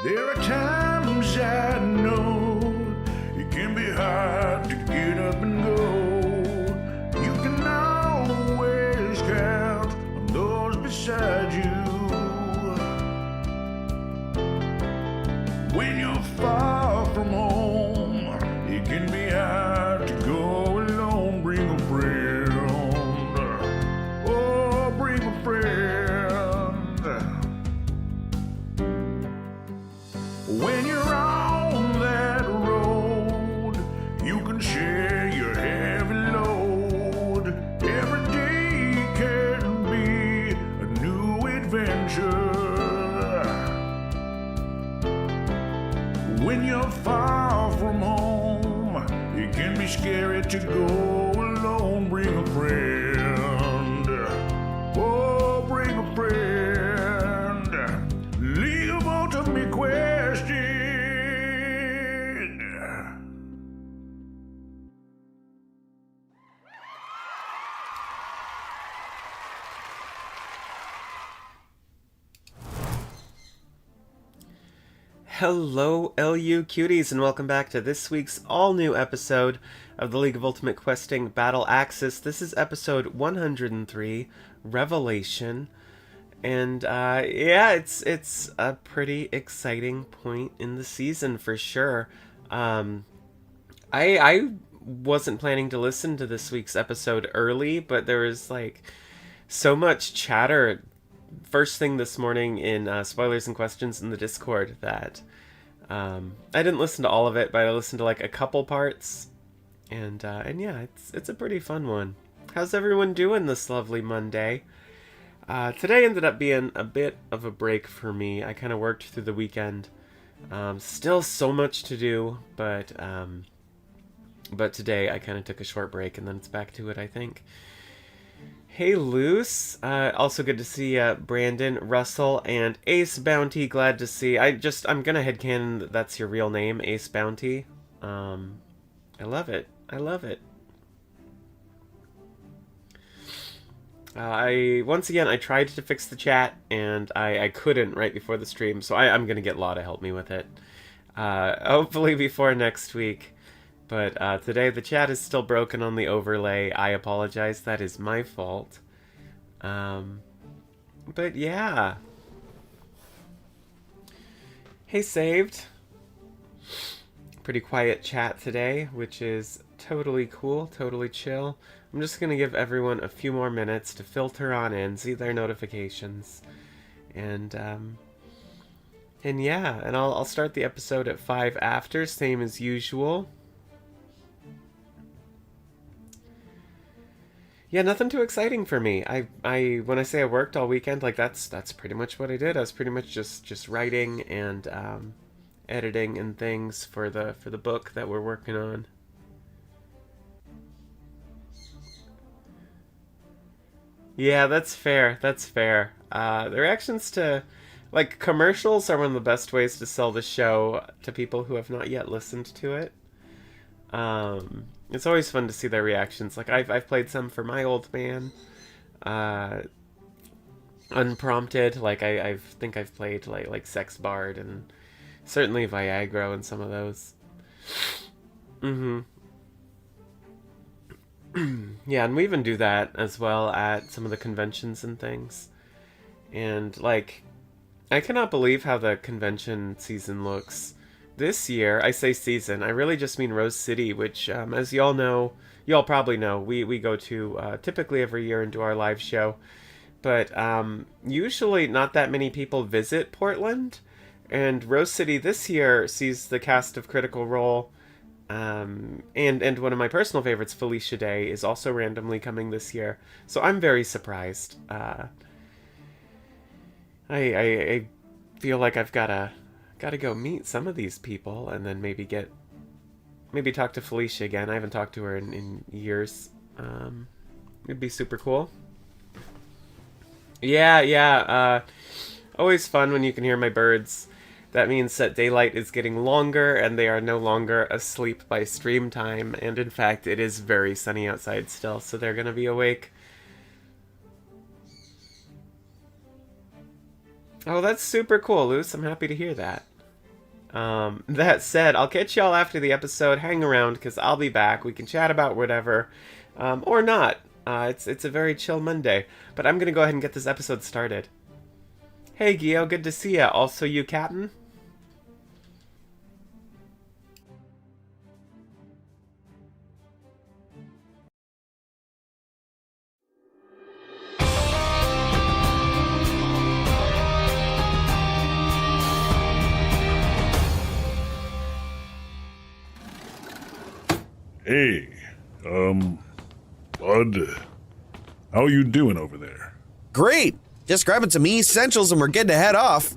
There are times I know it can be hard to get up and go. You can always count on those beside you. When you're far from home, it can be hard to go alone. Bring a friend. Oh, bring a friend. When you're on that road, you can share your heavy load. Every day can be a new adventure. When you're far from home, it can be scary to go alone. Bring a friend. Oh, bring a friend. Leave ultimate question. Hello, LU cuties, and welcome back to this week's all-new episode of the League of Ultimate Questing Battle Axis. This is episode 103, Revelation, and yeah, it's a pretty exciting point in the season for sure. I wasn't planning to listen to this week's episode early, but there was like so much chatter first thing this morning in spoilers and questions in the Discord that I didn't listen to all of it, but I listened to like a couple parts, and yeah, it's a pretty fun one. How's everyone doing this lovely Monday? Today ended up being a bit of a break for me. I kind of worked through the weekend. Still so much to do, but today I kind of took a short break, and then it's back to it, I think. Hey, Luce. Also good to see Brandon, Russell, and Ace Bounty. Glad to see. I'm gonna headcanon that that's your real name, Ace Bounty. I love it. I love it. Once again, I tried to fix the chat, and I couldn't right before the stream, so I'm gonna get Law to help me with it. Hopefully before next week. But today the chat is still broken on the overlay. I apologize. That is my fault. But yeah. Hey, Saved. Pretty quiet chat today, which is totally cool, totally chill. I'm just going to give everyone a few more minutes to filter on in, see their notifications. And yeah, and I'll start the episode at 5 after, same as usual. Yeah, nothing too exciting for me. I when I say I worked all weekend, like that's pretty much what I did. I was pretty much just writing and editing and things for the book that we're working on. Yeah, that's fair. That's fair. The reactions to like commercials are one of the best ways to sell the show to people who have not yet listened to it. It's always fun to see their reactions. Like I've played some for my old man, unprompted. Like I think I've played like Sex Bard and certainly Viagra and some of those. Yeah, and we even do that as well at some of the conventions and things. And like, I cannot believe how the convention season looks. This year, I say season, I really just mean Rose City, which, as y'all know, y'all probably know, we go to typically every year and do our live show. But usually not that many people visit Portland. And Rose City this year sees the cast of Critical Role. And one of my personal favorites, Felicia Day, is also randomly coming this year. So I'm very surprised. I feel like I've gotta go meet some of these people and then maybe talk to Felicia again. I haven't talked to her in years. It'd be super cool. Yeah. Always fun when you can hear my birds. That means that daylight is getting longer and they are no longer asleep by stream time. And in fact, it is very sunny outside still, so they're gonna be awake. Oh, that's super cool, Luce. I'm happy to hear that. That said, I'll catch y'all after the episode. Hang around, because I'll be back. We can chat about whatever, or not. It's a very chill Monday, but I'm gonna go ahead and get this episode started. Hey, Gio, good to see ya. Also, you, Captain? Hey, bud. How you doing over there? Great! Just grabbing some essentials and we're good to head off.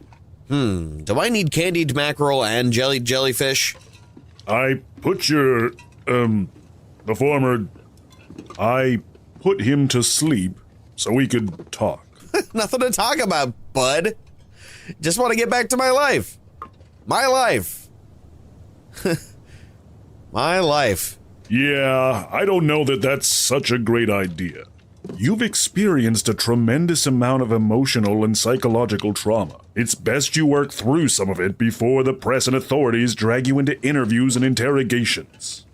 Do I need candied mackerel and jellied jellyfish? I put your, the former... I put him to sleep so we could talk. Nothing to talk about, bud. Just want to get back to my life. My life. My life. Yeah, I don't know that that's such a great idea. You've experienced a tremendous amount of emotional and psychological trauma. It's best you work through some of it before the press and authorities drag you into interviews and interrogations.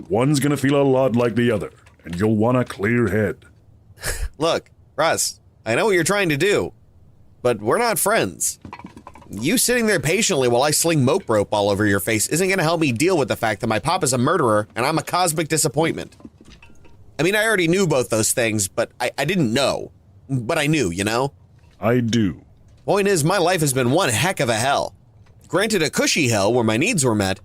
One's gonna feel a lot like the other, and you'll want a clear head. Look, Russ, I know what you're trying to do, but we're not friends. You sitting there patiently while I sling mope rope all over your face isn't gonna help me deal with the fact that my pop is a murderer and I'm a cosmic disappointment. I mean, I already knew both those things, but I didn't know. But I knew, you know? I do. Point is, my life has been one heck of a hell. Granted, a cushy hell where my needs were met,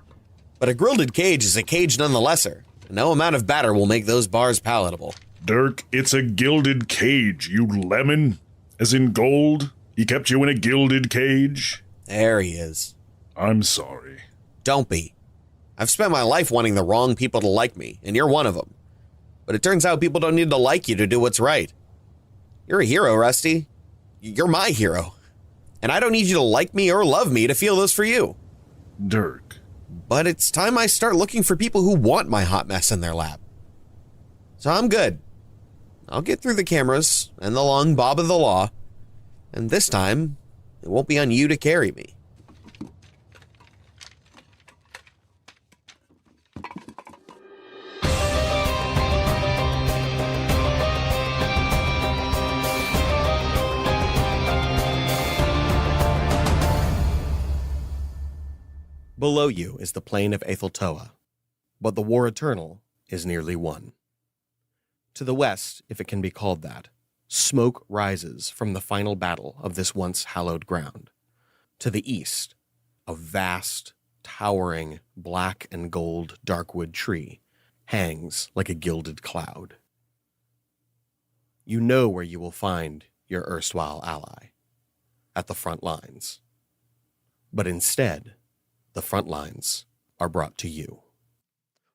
but a gilded cage is a cage nonethelesser. No amount of batter will make those bars palatable. Dirk, it's a gilded cage, you lemon. As in gold? He kept you in a gilded cage? There he is. I'm sorry. Don't be. I've spent my life wanting the wrong people to like me, and you're one of them. But it turns out people don't need to like you to do what's right. You're a hero, Rusty. You're my hero. And I don't need you to like me or love me to feel this for you. Dirk. But it's time I start looking for people who want my hot mess in their lap. So I'm good. I'll get through the cameras and the long bob of the law, and this time, it won't be on you to carry me. Below you is the plain of Aetheltoa, but the war eternal is nearly won. To the west, if it can be called that, smoke rises from the final battle of this once hallowed ground. To the east, a vast, towering, black and gold darkwood tree hangs like a gilded cloud. You know where you will find your erstwhile ally, at the front lines. But instead, the front lines are brought to you.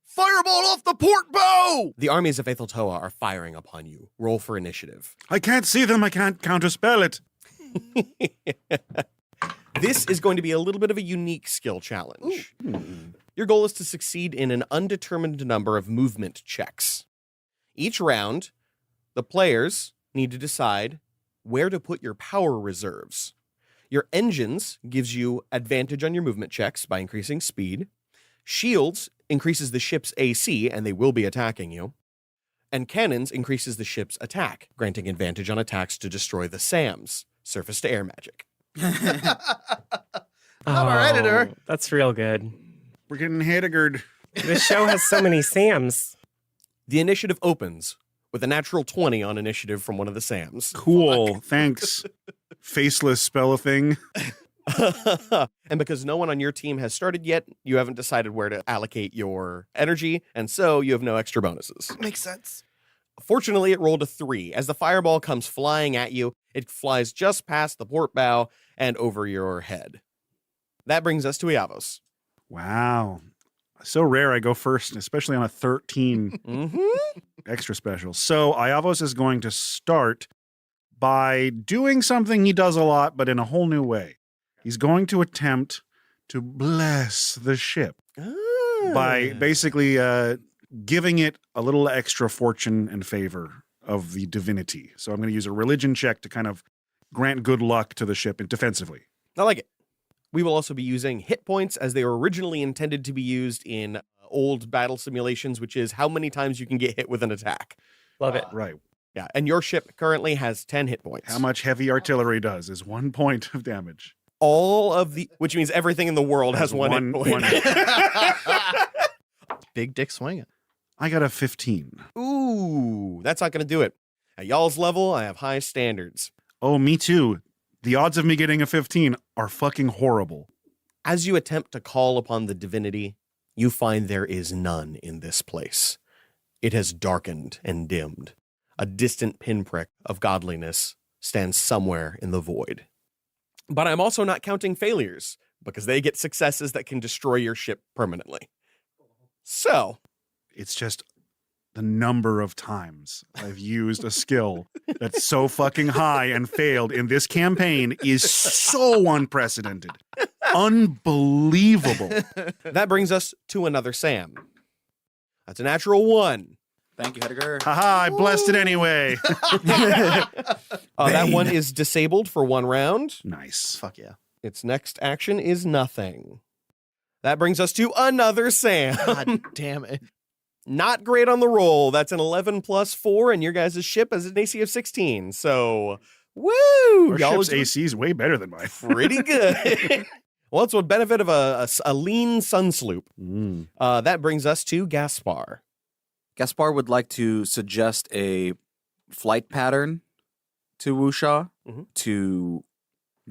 Fireball off the port bow! The armies of Aetheltoa are firing upon you. Roll for initiative. I can't see them. I can't counterspell it. This is going to be a little bit of a unique skill challenge. Your goal is to succeed in an undetermined number of movement checks. Each round, the players need to decide where to put your power reserves. Your engines gives you advantage on your movement checks by increasing speed. Shields increases the ship's AC, and they will be attacking you. And cannons increases the ship's attack, granting advantage on attacks to destroy the SAMs, surface-to-air magic. I'm our editor. That's real good. We're getting Heideggered. This show has so many Sams. The initiative opens with a natural 20 on initiative from one of the SAMs. Cool. Thanks. Faceless spell a thing. And because no one on your team has started yet, you haven't decided where to allocate your energy, and so you have no extra bonuses. Makes sense. Fortunately, it rolled a 3. As the fireball comes flying at you, it flies just past the port bow and over your head. That brings us to Iavos. Wow. So rare I go first, especially on a 13 extra special. So Iavos is going to start by doing something he does a lot, but in a whole new way. He's going to attempt to bless the ship by basically giving it a little extra fortune and favor of the divinity. So I'm going to use a religion check to kind of grant good luck to the ship defensively. I like it. We will also be using hit points as they were originally intended to be used in old battle simulations, which is how many times you can get hit with an attack. Love it. Right. Yeah, and your ship currently has 10 hit points. How much heavy artillery does is 1 point of damage. Which means everything in the world has one hit point. Big dick swinging. I got a 15. Ooh, that's not going to do it. At y'all's level, I have high standards. Oh, me too. The odds of me getting a 15 are fucking horrible. As you attempt to call upon the divinity, you find there is none in this place. It has darkened and dimmed. A distant pinprick of godliness stands somewhere in the void. But I'm also not counting failures, because they get successes that can destroy your ship permanently. So, It's just the number of times I've used a skill that's so fucking high and failed in this campaign is so unprecedented. Unbelievable. that brings us to another Sam. That's a natural 1. Thank you, Heidegger. Haha, I blessed it anyway. That one is disabled for 1 round. Nice. Fuck yeah. Its next action is nothing. That brings us to another Sam. God damn it. Not great on the roll. That's an 11 plus 4, and your guys' ship has an AC of 16. So, woo! Our Y'all ship's are doing AC is way better than mine. pretty good. Well, it's one benefit of a lean sun sloop. That brings us to Gaspar. Gaspar would like to suggest a flight pattern to Wusha to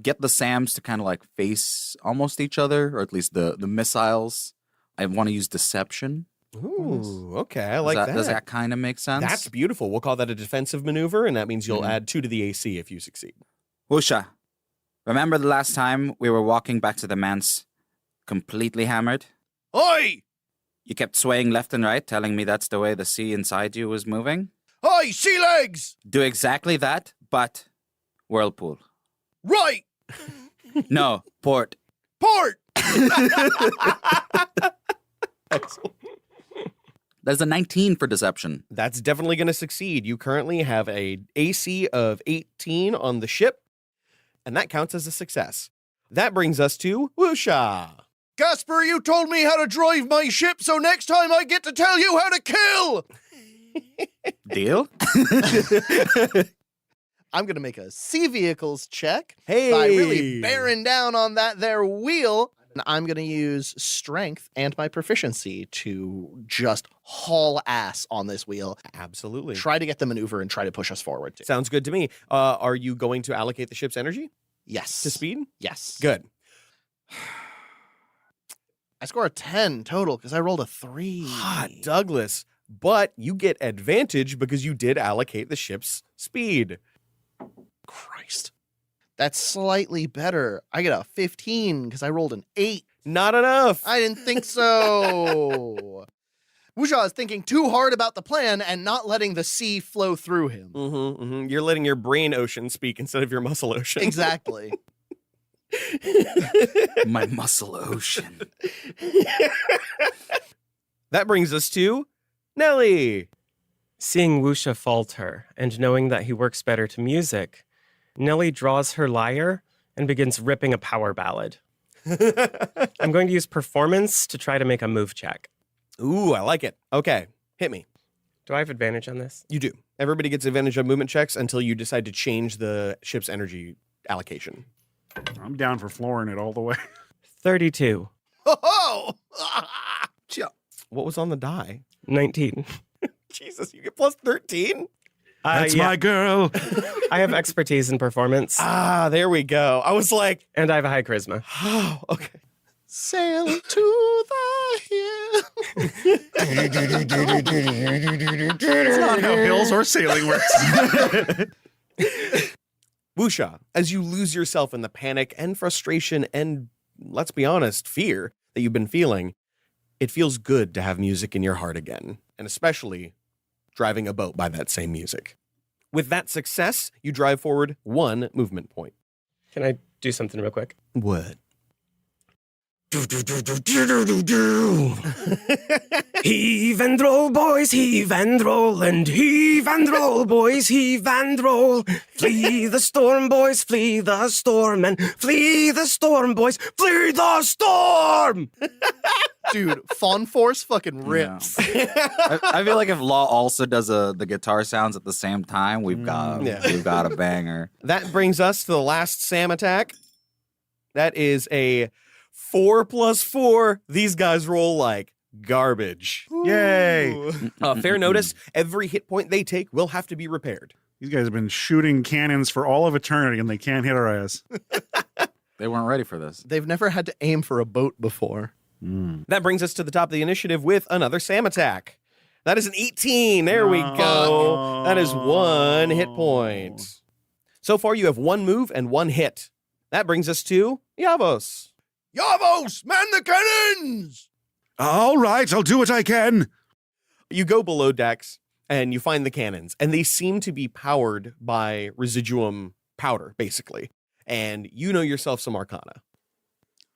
get the SAMs to kind of like face almost each other, or at least the missiles. I want to use deception. Ooh, okay, I like that. Does that kind of make sense? That's beautiful. We'll call that a defensive maneuver, and that means you'll add 2 to the AC if you succeed. Wusha, remember the last time we were walking back to the manse completely hammered? Oi! You kept swaying left and right, telling me that's the way the sea inside you was moving? Oi, sea legs! Do exactly that, but whirlpool. Right! No, port. Port! Excellent. There's a 19 for deception. That's definitely going to succeed. You currently have a AC of 18 on the ship, and that counts as a success. That brings us to Wusha. Gasper, you told me how to drive my ship, so next time I get to tell you how to kill! Deal? I'm going to make a sea vehicles check Hey! by really bearing down on that there wheel. And I'm going to use strength and my proficiency to just haul ass on this wheel. Absolutely. Try to get the maneuver and try to push us forward. Too. Sounds good to me. Are you going to allocate the ship's energy Yes. to speed? Yes. Good. I score a 10 total because I rolled a 3. Hot Douglas. But you get advantage because you did allocate the ship's speed. Christ. That's slightly better. I get a 15 because I rolled an 8. Not enough. I didn't think so. Wusha is thinking too hard about the plan and not letting the sea flow through him. You're letting your brain ocean speak instead of your muscle ocean. Exactly. My muscle ocean. That brings us to Nelly. Seeing Wusha falter and knowing that he works better to music, Nelly draws her lyre and begins ripping a power ballad. I'm going to use performance to try to make a move check. Ooh, I like it. Okay, hit me. Do I have advantage on this? You do. Everybody gets advantage on movement checks until you decide to change the ship's energy allocation. I'm down for flooring it all the way. 32. Oh! What was on the die? 19. Jesus, you get plus 13? That's yeah, my girl. I have expertise in performance, Ah, there we go. I was like, and I have a high charisma. oh, okay. Sail to the hill. That's not how hills or sailing works. Wusha, as you lose yourself in the panic and frustration and, let's be honest, fear that you've been feeling, it feels good to have music in your heart again, and especially driving a boat by that same music. With that success, you drive forward 1 movement point. Can I do something real quick? What? Heave and roll, boys, heave and roll, and heave and roll, boys, heave and roll. Flee the storm, boys, flee the storm, and flee the storm, boys, flee the storm. Dude, Fawn Force fucking rips. I feel like if Law also does the guitar sounds at the same time, we've got a banger. That brings us to the last Sam attack. That is a 4 + 4. These guys roll like garbage. Yay. Fair notice, every hit point they take will have to be repaired. These guys have been shooting cannons for all of eternity and they can't hit our ass. They weren't ready for this. They've never had to aim for a boat before. That brings us to the top of the initiative with another Sam attack. That is an 18. There we go. That is 1 hit point. So far, you have 1 move and 1 hit. That brings us to Yavos. Yavos, man the cannons! All right, I'll do what I can. You go below decks and you find the cannons, and they seem to be powered by residuum powder, basically. And you know yourself some arcana.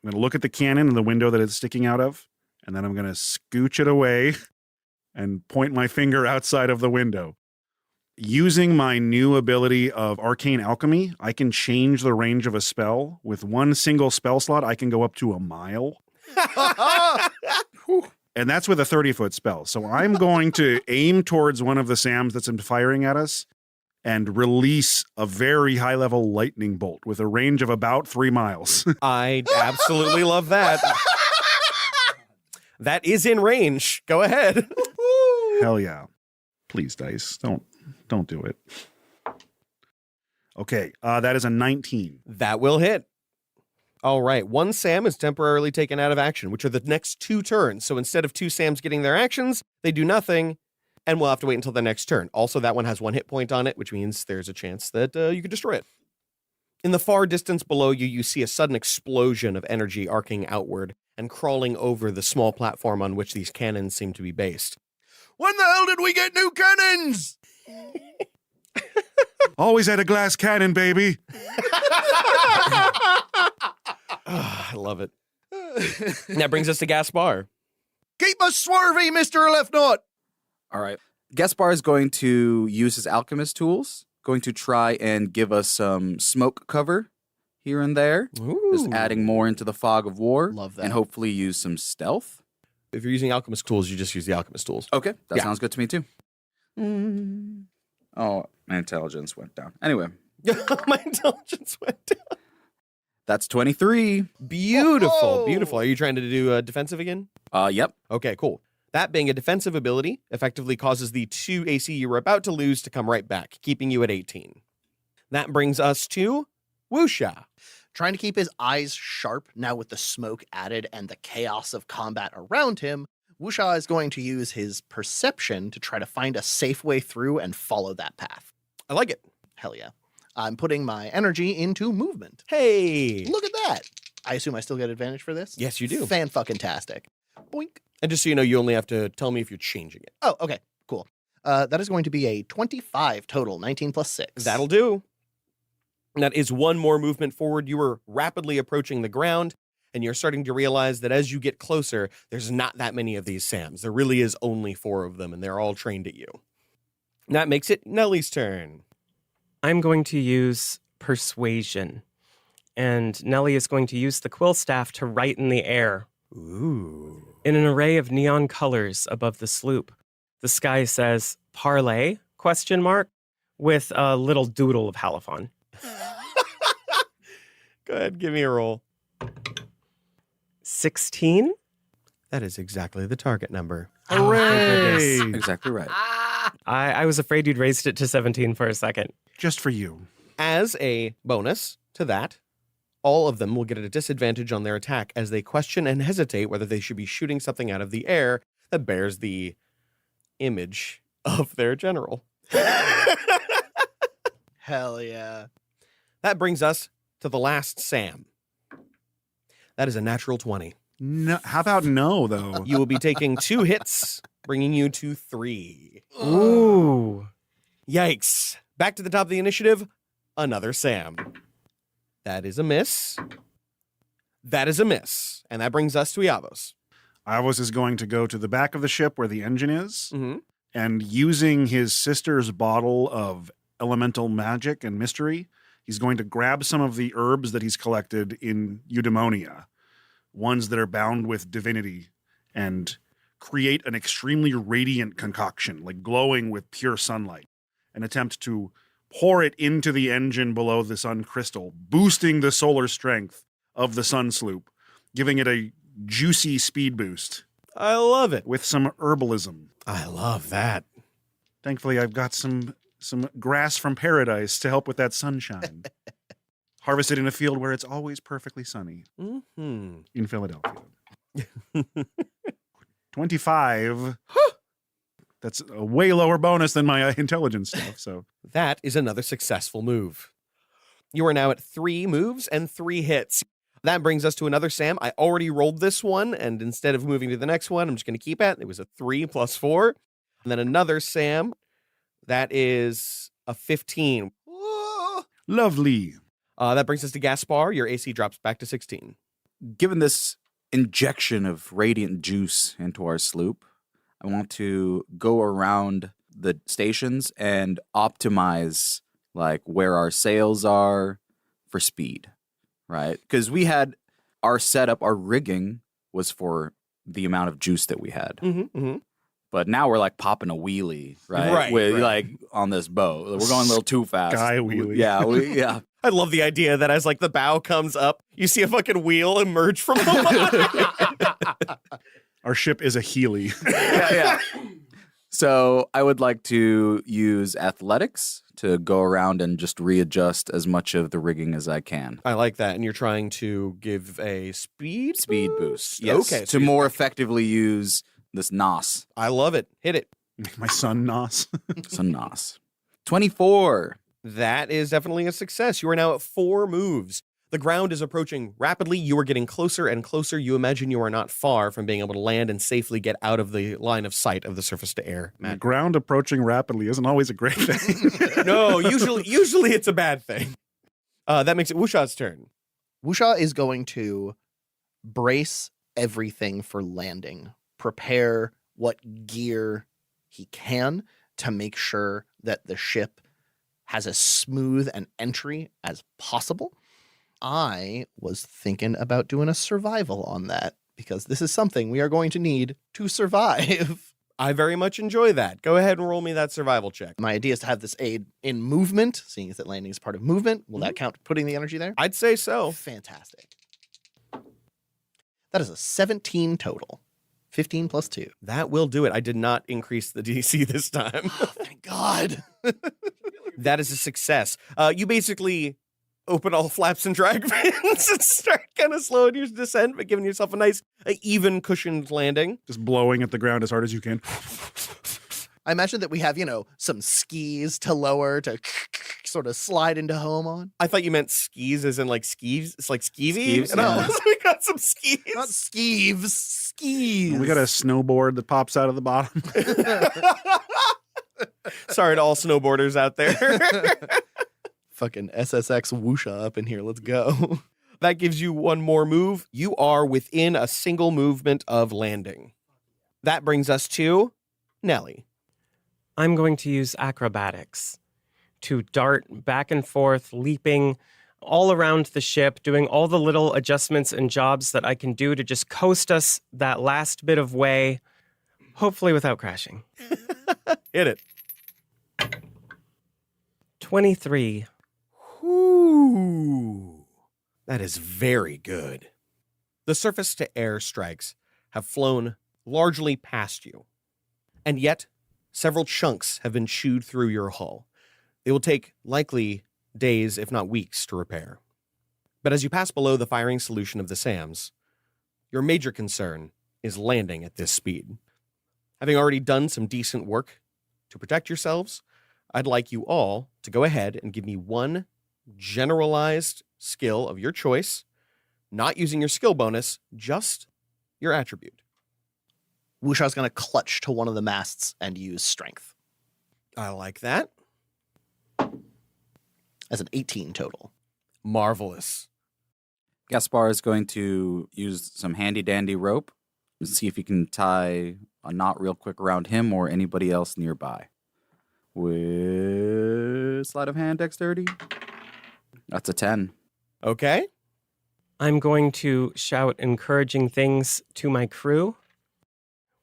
I'm going to look at the cannon in the window that it's sticking out of, and then I'm going to scooch it away and point my finger outside of the window. Using my new ability of Arcane Alchemy, I can change the range of a spell. With 1 single spell slot, I can go up to a mile. And that's with a 30-foot spell. So I'm going to aim towards one of the SAMs that's firing at us and release a very high-level lightning bolt with a range of about 3 miles. I absolutely love that. That is in range. Go ahead. Hell yeah. Please, dice. Don't do it. Okay, that is a 19. That will hit. All right, 1 Sam is temporarily taken out of action, which are the next 2 turns. So instead of 2 Sams getting their actions, they do nothing, and we'll have to wait until the next turn. Also, that one has 1 hit point on it, which means there's a chance that you could destroy it. In the far distance below you, you see a sudden explosion of energy arcing outward and crawling over the small platform on which these cannons seem to be based. When the hell did we get new cannons? Always had a glass cannon, baby. I love it. And that brings us to Gaspar. Keep us swervy, Mr. Left Knot. All right. Gaspar is going to use his alchemist tools, going to try and give us some smoke cover here and there. Just adding more into the fog of war. Love that. And hopefully use some stealth. If you're using alchemist tools, you just use the alchemist tools. Okay, that Yeah. sounds good to me too. Oh, my intelligence went down. Anyway, My intelligence went down. that's 23. Beautiful, Whoa. beautiful. Are you trying to do defensive again? Yep. Okay, cool. That being a defensive ability effectively causes the 2 AC you were about to lose to come right back, keeping you at 18. That brings us to Wuxia. Trying to keep his eyes sharp now with the smoke added and the chaos of combat around him, Wuxia is going to use his perception to try to find a safe way through and follow that path. I like it. Hell yeah. I'm putting my energy into movement. Hey. Look at that. I assume I still get advantage for this? Yes, you do. Fan-fucking-tastic. Boink. And just so you know, you only have to tell me if you're changing it. Oh, okay. Cool. That is going to be a 25 total, 19 plus 6. That'll do. That is 1 more movement forward. You are rapidly approaching the ground, and you're starting to realize that as you get closer, there's not that many of these Sams. There really is only 4 of them, and they're all trained at you. That makes it Nellie's turn. I'm going to use persuasion. And Nellie is going to use the quill staff to write in the air. Ooh. In an array of neon colors above the sloop, the sky says, "Parlay?" ? With a little doodle of Halifon. Go ahead, give me a roll. 16? That is exactly the target number. Oh, thank goodness. Exactly right. I was afraid you'd raised it to 17 for a second. Just for you. As a bonus to that, all of them will get a disadvantage on their attack as they question and hesitate whether they should be shooting something out of the air that bears the image of their general. Hell yeah. That brings us to the last Sam. That is a natural 20. No, how about no, though? You will be taking 2 hits, bringing you to 3. Ooh. Yikes. Back to the top of the initiative, another Sam. That is a miss. That is a miss. And that brings us to Iavos. Iavos is going to go to the back of the ship where the engine is, Mm-hmm. and using his sister's bottle of elemental magic and mystery, he's going to grab some of the herbs that he's collected in Eudaimonia, ones that are bound with divinity, and create an extremely radiant concoction, like glowing with pure sunlight, and attempt to pour it into the engine below the sun crystal, boosting the solar strength of the sun sloop, giving it a juicy speed boost I love it. with some herbalism. I love that. Thankfully, I've got some grass from paradise to help with that sunshine. Harvested in a field where it's always perfectly sunny Mm-hmm. in Philadelphia. 25. That's a way lower bonus than my intelligence stuff. So That is another successful move. You are now at 3 moves and 3 hits. That brings us to another Sam. I already rolled this one, and instead of moving to the next one, I'm just going to keep it. It was a 3 plus 4. And then another Sam. That is a 15. lovely. That brings us to Gaspar. Your AC drops back to 16. Given this injection of radiant juice into our sloop, I want to go around the stations and optimize like where our sails are for speed, right? Because we had our setup, our rigging was for the amount of juice that we had. Mm-hmm, mm-hmm. But now we're like popping a wheelie, right? Right, With right. like on this boat. We're going a little too fast. Sky wheelie. Yeah, yeah. I love the idea that as like the bow comes up, you see a fucking wheel emerge from the bottom. Our ship is a Healy. Yeah. So I would like to use athletics to go around and just readjust as much of the rigging as I can. I like that. And you're trying to give a speed Boost. Yes. Okay. To more effectively use this NOS. I love it. Hit it. My son, Nos. Some NOS. 24. That is definitely a success. You are now at 4 moves. The ground is approaching rapidly. You are getting closer and closer. You imagine you are not far from being able to land and safely get out of the line of sight of the surface to air. The ground approaching rapidly isn't always a great thing. No, usually it's a bad thing. That makes it Wusha's turn. Wusha is going to brace everything for landing, prepare what gear he can to make sure that the ship has as smooth an entry as possible. I was thinking about doing a survival on that because this is something we are going to need to survive. I very much enjoy that. Go ahead and roll me that survival check. My idea is to have this aid in movement, seeing as that landing is part of movement. Will that count putting the energy there? I'd say so. Fantastic. That is a 17 total. 15 plus 2. That will do it. I did not increase the DC this time. Oh, thank God. That is a success. You basically open all flaps and drag fins and start kind of slowing your descent, but giving yourself a nice, even cushioned landing. Just blowing at the ground as hard as you can. I imagine that we have, some skis to lower to sort of slide into home on. I thought you meant skis as in like skis. It's like skeevy. Skeeves, No, yeah. so we got some skis. Not skeeves, skis. We got a snowboard that pops out of the bottom. Sorry to all snowboarders out there. Fucking SSX Wusha up in here. Let's go. That gives you one more move. You are within a single movement of landing. That brings us to Nelly. I'm going to use acrobatics to dart back and forth, leaping all around the ship, doing all the little adjustments and jobs that I can do to just coast us that last bit of way, hopefully without crashing. Hit it. 23. Ooh, that is very good. The surface to air strikes have flown largely past you, and yet several chunks have been chewed through your hull. They will take likely days, if not weeks, to repair. But as you pass below the firing solution of the SAMs, your major concern is landing at this speed. Having already done some decent work to protect yourselves, I'd like you all to go ahead and give me one generalized skill of your choice, not using your skill bonus, just your attribute. Wusha's going to clutch to one of the masts and use strength. I like that. As an 18 total. Marvelous. Gaspar is going to use some handy-dandy rope and see if he can tie a knot real quick around him or anybody else nearby. With sleight of hand dexterity. That's a 10. Okay. I'm going to shout encouraging things to my crew.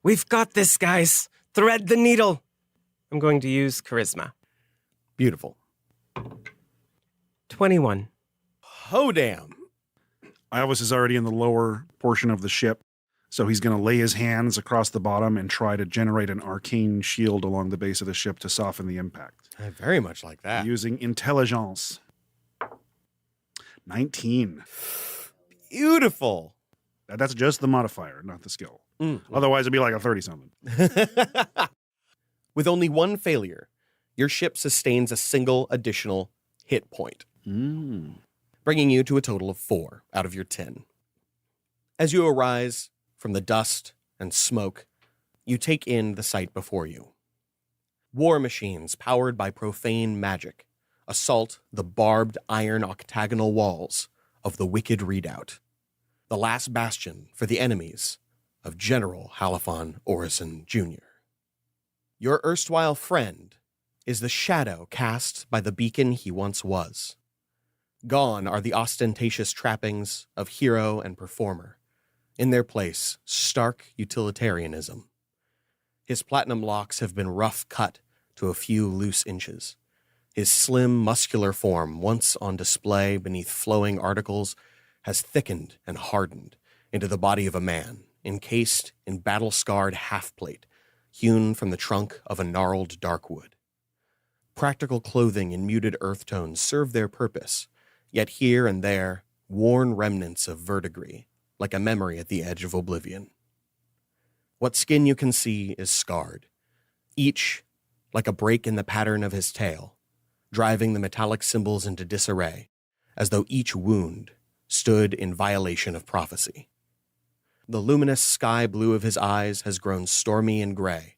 We've got this, guys. Thread the needle. I'm going to use charisma. Beautiful. 21. Oh, damn. Iavos is already in the lower portion of the ship, so he's going to lay his hands across the bottom and try to generate an arcane shield along the base of the ship to soften the impact. I very much like that. Using intelligence. 19. Beautiful. That's just the modifier, not the skill. Mm. Otherwise, it'd be like a 30-something. With only one failure, your ship sustains a single additional hit point, bringing you to a total of 4 out of your 10. As you arise from the dust and smoke, you take in the sight before you. War machines powered by profane magic assault the barbed iron octagonal walls of the Wicked Redoubt, the last bastion for the enemies of General Halifon Orison Jr. Your erstwhile friend is the shadow cast by the beacon he once was. Gone are the ostentatious trappings of hero and performer. In their place, stark utilitarianism. His platinum locks have been rough cut to a few loose inches. His slim, muscular form, once on display beneath flowing articles, has thickened and hardened into the body of a man, encased in battle-scarred half-plate, hewn from the trunk of a gnarled darkwood. Practical clothing in muted earth tones serve their purpose, yet here and there, worn remnants of verdigris, like a memory at the edge of oblivion. What skin you can see is scarred, each like a break in the pattern of his tail, driving the metallic symbols into disarray, as though each wound stood in violation of prophecy. The luminous sky blue of his eyes has grown stormy and gray,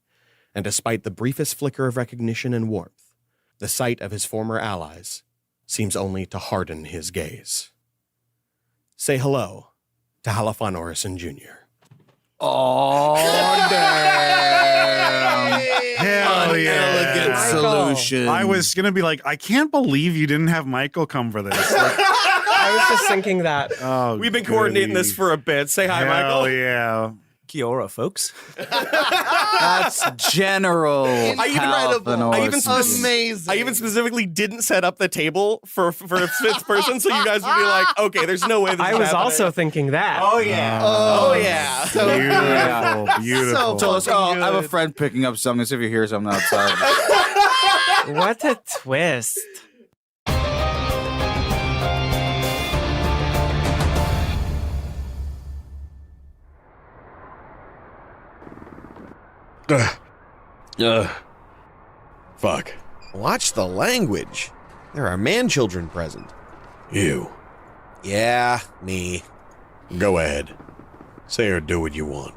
and despite the briefest flicker of recognition and warmth, the sight of his former allies seems only to harden his gaze. Say hello to Halifon Orison Jr. Oh, damn. Hell yeah. Elegant solution. I was going to be like, I can't believe you didn't have Michael come for this. Like, I was just thinking that. oh, We've been coordinating goody. this for a bit. Say hi, Hell Michael. yeah. Kia ora, folks. That's General. Incredible. Amazing. I even specifically didn't set up the table for a fifth person, so you guys would be like, okay, there's no way this I is was happening. also thinking that. Oh, yeah. Oh, yeah. So Beautiful. Beautiful. So So, I have a friend picking up something. So if you hear something outside, What a twist. Fuck. Watch the language. There are man-children present. You. Yeah, me. Go ahead. Say or do what you want.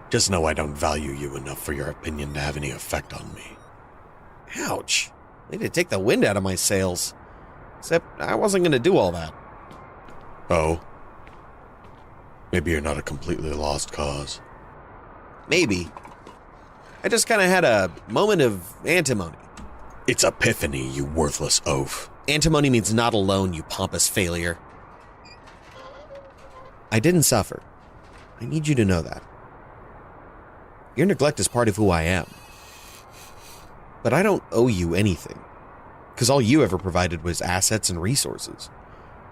Just know I don't value you enough for your opinion to have any effect on me. Ouch. Way to take the wind out of my sails. Except I wasn't going to do all that. Oh? Maybe you're not a completely lost cause. Maybe. I just kind of had a moment of antimony. It's epiphany, you worthless oaf. Antimony means not alone, you pompous failure. I didn't suffer. I need you to know that. Your neglect is part of who I am. But I don't owe you anything, because all you ever provided was assets and resources.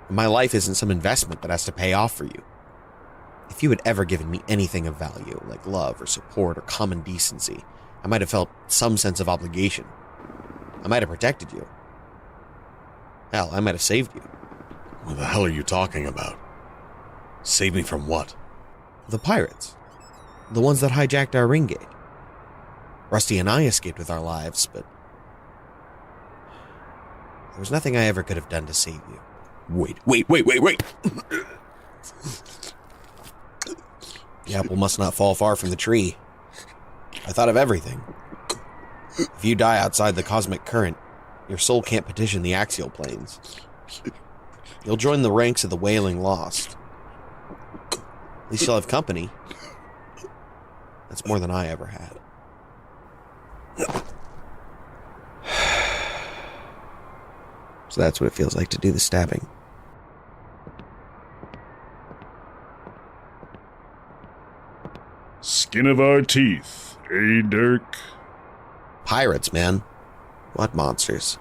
And my life isn't some investment that has to pay off for you. If you had ever given me anything of value, like love or support or common decency, I might have felt some sense of obligation. I might have protected you. Hell, I might have saved you. What the hell are you talking about? Save me from what? The pirates. The ones that hijacked our ring gate. Rusty and I escaped with our lives, but there was nothing I ever could have done to save you. Wait. The apple must not fall far from the tree. I thought of everything. If you die outside the cosmic current, your soul can't petition the axial planes. You'll join the ranks of the Wailing Lost. At least you'll have company. That's more than I ever had. So that's what it feels like to do the stabbing. Skin of our teeth, eh, Dirk? Pirates, man. What monsters?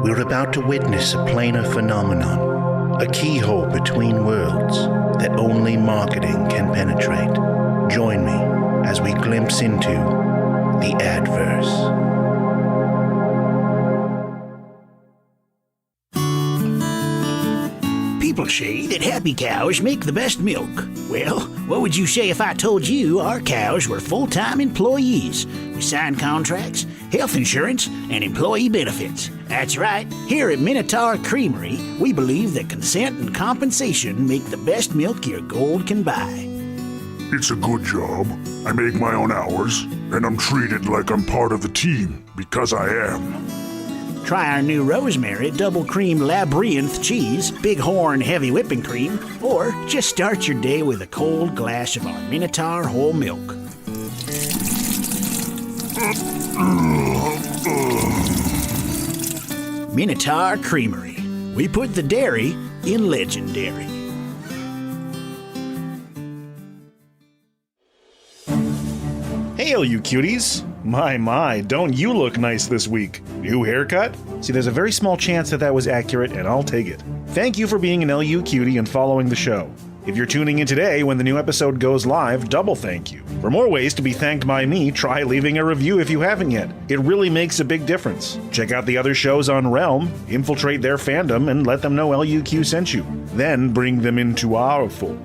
We're about to witness a planar phenomenon, a keyhole between worlds that only marketing can penetrate. Join me as we glimpse into the adverse. People say that happy cows make the best milk. Well, what would you say if I told you our cows were full-time employees? We sign contracts, health insurance, and employee benefits. That's right. Here at Minotaur Creamery, we believe that consent and compensation make the best milk your gold can buy. It's a good job. I make my own hours, and I'm treated like I'm part of the team, because I am. Try our new Rosemary Double Cream Labyrinth Cheese, Bighorn Heavy Whipping Cream, or just start your day with a cold glass of our Minotaur Whole Milk. Minotaur Creamery. We put the dairy in legendary. Hey, all you cuties. My, don't you look nice this week. New haircut? See, there's a very small chance that was accurate, and I'll take it. Thank you for being an LU cutie and following the show. If you're tuning in today when the new episode goes live, double thank you. For more ways to be thanked by me, try leaving a review if you haven't yet. It really makes a big difference. Check out the other shows on Realm, infiltrate their fandom, and let them know LUQ sent you. Then bring them into our fold.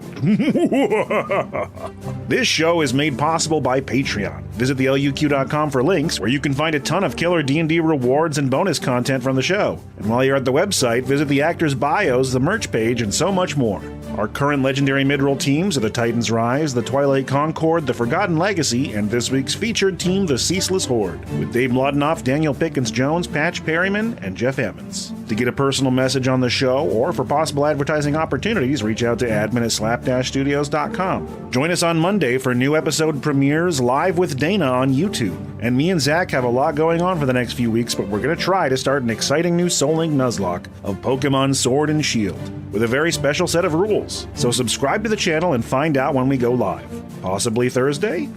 This show is made possible by Patreon. Visit theluq.com for links where you can find a ton of killer D&D rewards and bonus content from the show. And while you're at the website, visit the actors' bios, the merch page, and so much more. Our current legendary midroll teams are the Titans Rise, the Twilight Concord, the Forgotten Legacy, and this week's featured team, the Ceaseless Horde, with Dave Mlodinoff, Daniel Pickens-Jones, Patch Perryman, and Jeff Emmons. To get a personal message on the show, or for possible advertising opportunities, reach out to admin@slap-studios.com. Join us on Monday for new episode premieres live with Dana on YouTube. And me and Zach have a lot going on for the next few weeks, but we're going to try to start an exciting new Soul Link Nuzlocke of Pokemon Sword and Shield, with a very special set of rules. So subscribe to the channel and find out when we go live. Possibly Thursday?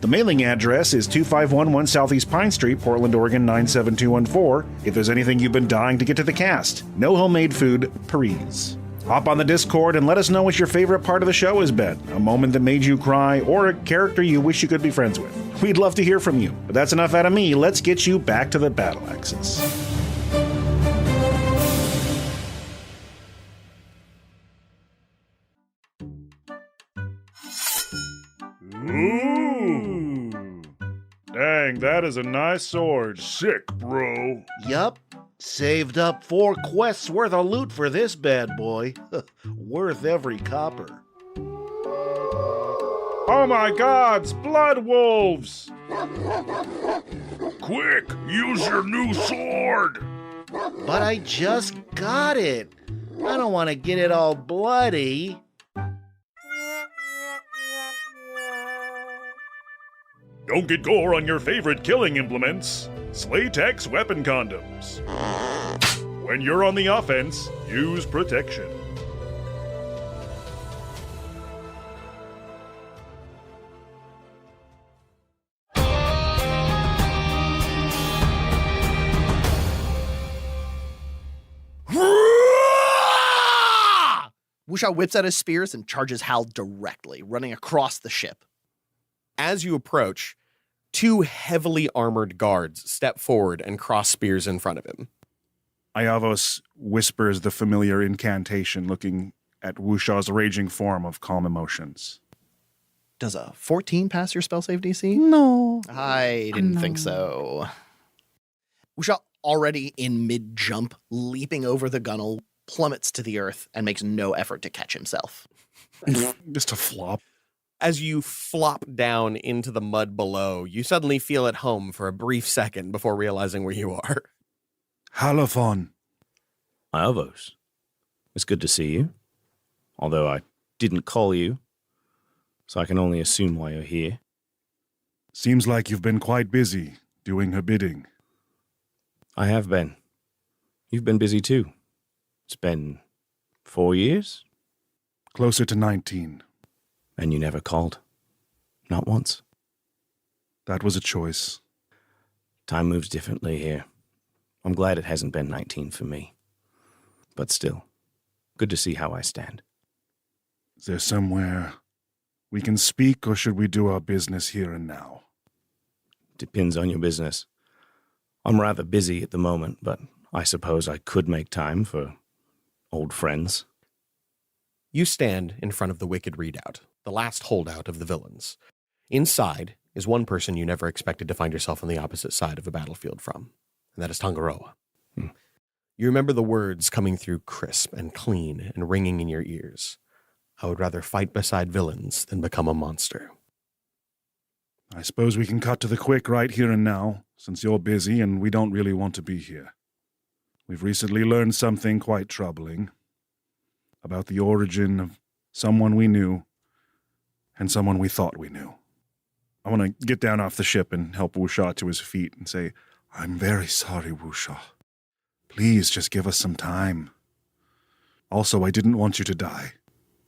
The mailing address is 2511 Southeast Pine Street, Portland, Oregon 97214. If there's anything you've been dying to get to the cast, no homemade food, please. Hop on the Discord and let us know what your favorite part of the show has been, a moment that made you cry, or a character you wish you could be friends with. We'd love to hear from you. But that's enough out of me. Let's get you back to the battle axis. Ooh. Dang, that is a nice sword. Sick, bro. Yup. Saved up 4 quests worth of loot for this bad boy. Worth every copper. Oh my gods, blood wolves! Quick, use your new sword! But I just got it. I don't want to get it all bloody. Don't get gore on your favorite killing implements. Slaytex weapon condoms. When you're on the offense, use protection. Wuxia whips out his spears and charges Hal directly, running across the ship. As you approach, 2 heavily armored guards step forward and cross spears in front of him. Iavos whispers the familiar incantation, looking at Wuxia's raging form of calm emotions. Does a 14 pass your spell save DC? No. I didn't think so. Wuxia, already in mid-jump, leaping over the gunnel, plummets to the earth and makes no effort to catch himself. Just a flop. As you flop down into the mud below, you suddenly feel at home for a brief second before realizing where you are. Halophon. Alvos. It's good to see you. Although I didn't call you, so I can only assume why you're here. Seems like you've been quite busy doing her bidding. I have been. You've been busy too. It's been 4 years? Closer to 19. And you never called. Not once. That was a choice. Time moves differently here. I'm glad it hasn't been 19 for me. But still, good to see how I stand. Is there somewhere we can speak, or should we do our business here and now? Depends on your business. I'm rather busy at the moment, but I suppose I could make time for old friends. You stand in front of the Wicked Redoubt, the last holdout of the villains. Inside is one person you never expected to find yourself on the opposite side of a battlefield from, and that is Tangaroa. You remember the words coming through crisp and clean and ringing in your ears. I would rather fight beside villains than become a monster. I suppose we can cut to the quick right here and now, since you're busy and we don't really want to be here. We've recently learned something quite troubling about the origin of someone we knew and someone we thought we knew. I want to get down off the ship and help Wusha to his feet and say, I'm very sorry, Wusha. Please just give us some time. Also, I didn't want you to die.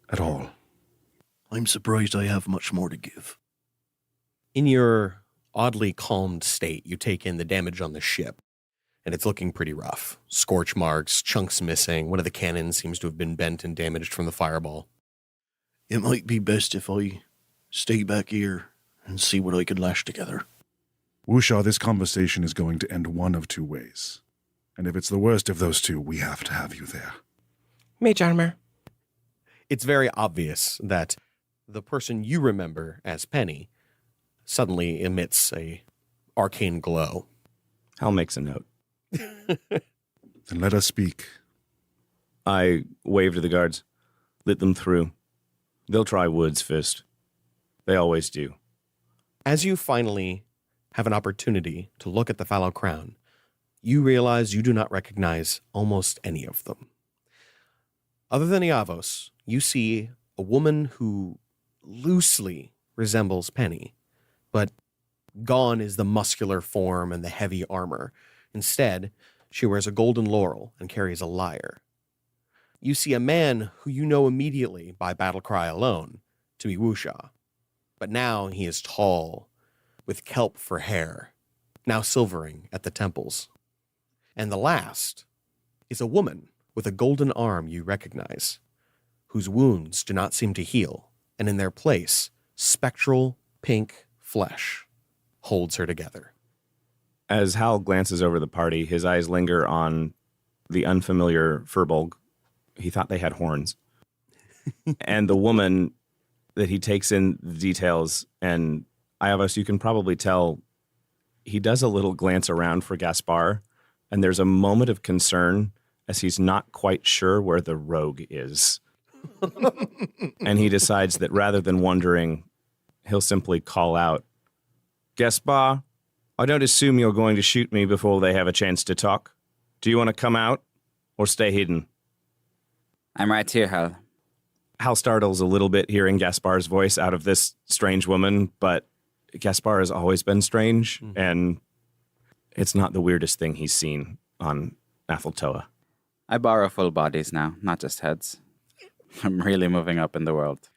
At all. I'm surprised I have much more to give. In your oddly calmed state, you take in the damage on the ship, and it's looking pretty rough. Scorch marks, chunks missing, one of the cannons seems to have been bent and damaged from the fireball. It might be best if I stay back here and see what I can lash together. Wusha, this conversation is going to end one of two ways. And if it's the worst of those two, we have to have you there. Mage armor. It's very obvious that the person you remember as Penny suddenly emits a arcane glow. Hal makes a note. Then let us speak. I waved to the guards, lit them through. They'll try woods first. They always do. As you finally have an opportunity to look at the fallow crown, you realize you do not recognize almost any of them. Other than Iavos, you see a woman who loosely resembles Penny, but gone is the muscular form and the heavy armor. Instead, she wears a golden laurel and carries a lyre. You see a man who you know immediately by battle cry alone to be Wusha, but now he is tall, with kelp for hair, now silvering at the temples. And the last is a woman with a golden arm you recognize, whose wounds do not seem to heal, and in their place, spectral pink flesh holds her together. As Hal glances over the party, his eyes linger on the unfamiliar furbolg. He thought they had horns. And the woman that he takes in the details, and Iavos, you can probably tell, he does a little glance around for Gaspar, and there's a moment of concern as he's not quite sure where the rogue is. And he decides that rather than wondering, he'll simply call out, Gaspar, I don't assume you're going to shoot me before they have a chance to talk. Do you want to come out or stay hidden? I'm right here, Hal. Hal startles a little bit hearing Gaspar's voice out of this strange woman, but Gaspar has always been strange, and it's not the weirdest thing he's seen on Atheltoa. I borrow full bodies now, not just heads. I'm really moving up in the world.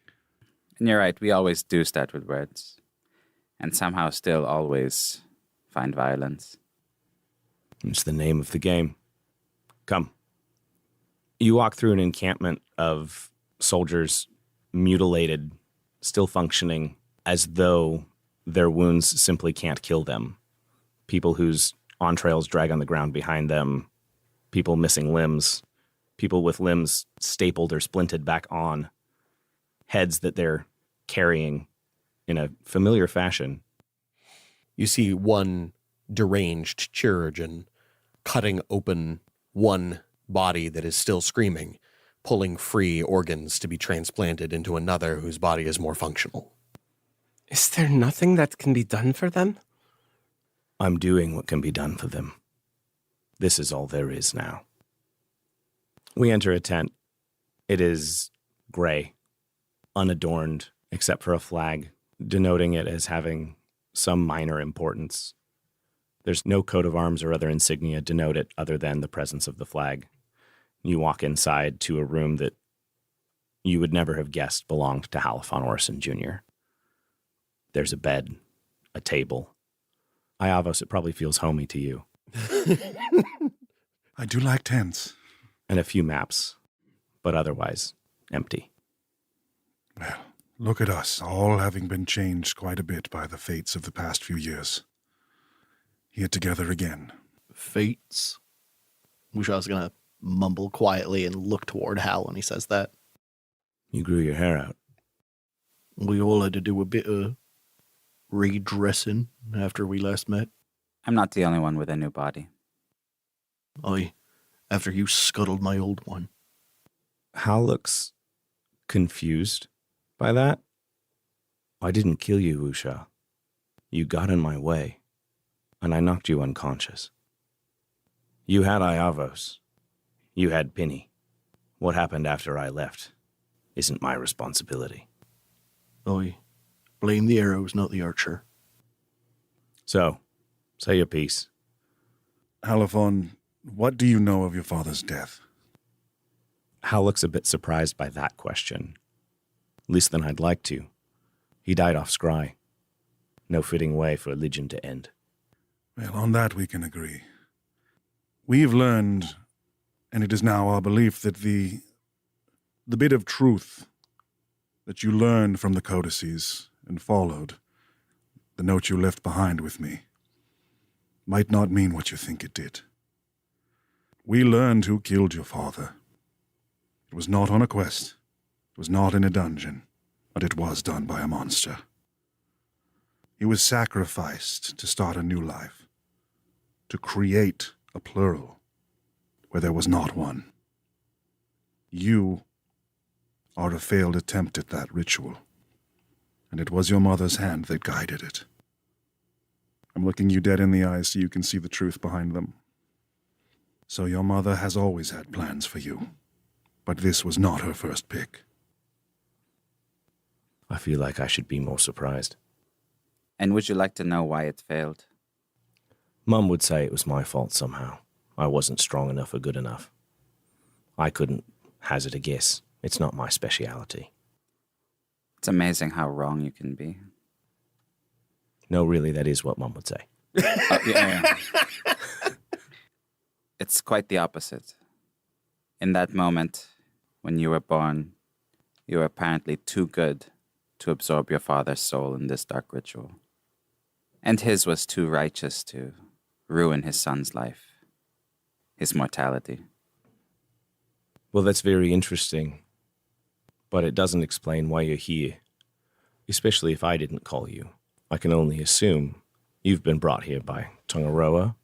And you're right, we always do start with words. And somehow still always find violence. It's the name of the game. Come. You walk through an encampment of soldiers, mutilated, still functioning, as though their wounds simply can't kill them. People whose entrails drag on the ground behind them. People missing limbs. People with limbs stapled or splinted back on. Heads that they're carrying in a familiar fashion. You see one deranged chirurgeon cutting open one body that is still screaming, pulling free organs to be transplanted into another whose body is more functional. Is there nothing that can be done for them? I'm doing what can be done for them. This is all there is now. We enter a tent. It is gray, unadorned, except for a flag, denoting it as having some minor importance. There's no coat of arms or other insignia denote it other than the presence of the flag. You walk inside to a room that you would never have guessed belonged to Halifon Orson Jr. There's a bed, a table. Iavos, it probably feels homey to you. I do like tents. And a few maps, but otherwise empty. Well, look at us, all having been changed quite a bit by the fates of the past few years. Here together again. Fates? Wusha's gonna mumble quietly and look toward Hal when he says that. You grew your hair out. We all had to do a bit of redressing after we last met. I'm not the only one with a new body. After you scuttled my old one. Hal looks confused by that. I didn't kill you, Wusha. You got in my way, and I knocked you unconscious. You had Iavos. You had Penny. What happened after I left isn't my responsibility. Blame the arrows, not the archer. So, say your piece. Halifon, what do you know of your father's death? Hal looks a bit surprised by that question. Least than I'd like to. He died off scry. No fitting way for a religion to end. Well, on that we can agree. We've learned, and it is now our belief, that the bit of truth that you learned from the codices and followed, the note you left behind with me, might not mean what you think it did. We learned who killed your father. It was not on a quest. It was not in a dungeon, but it was done by a monster. He was sacrificed to start a new life, to create a plural where there was not one. You are a failed attempt at that ritual, and it was your mother's hand that guided it. I'm looking you dead in the eyes so you can see the truth behind them. So your mother has always had plans for you, but this was not her first pick. I feel like I should be more surprised. And would you like to know why it failed? Mum would say it was my fault somehow. I wasn't strong enough or good enough. I couldn't hazard a guess. It's not my speciality. It's amazing how wrong you can be. No, really, that is what Mum would say. Yeah. It's quite the opposite. In that moment, when you were born, you were apparently too good to absorb your father's soul in this dark ritual. And his was too righteous to ruin his son's life, his mortality. Well, that's very interesting, but it doesn't explain why you're here, especially if I didn't call you. I can only assume you've been brought here by Tongaroa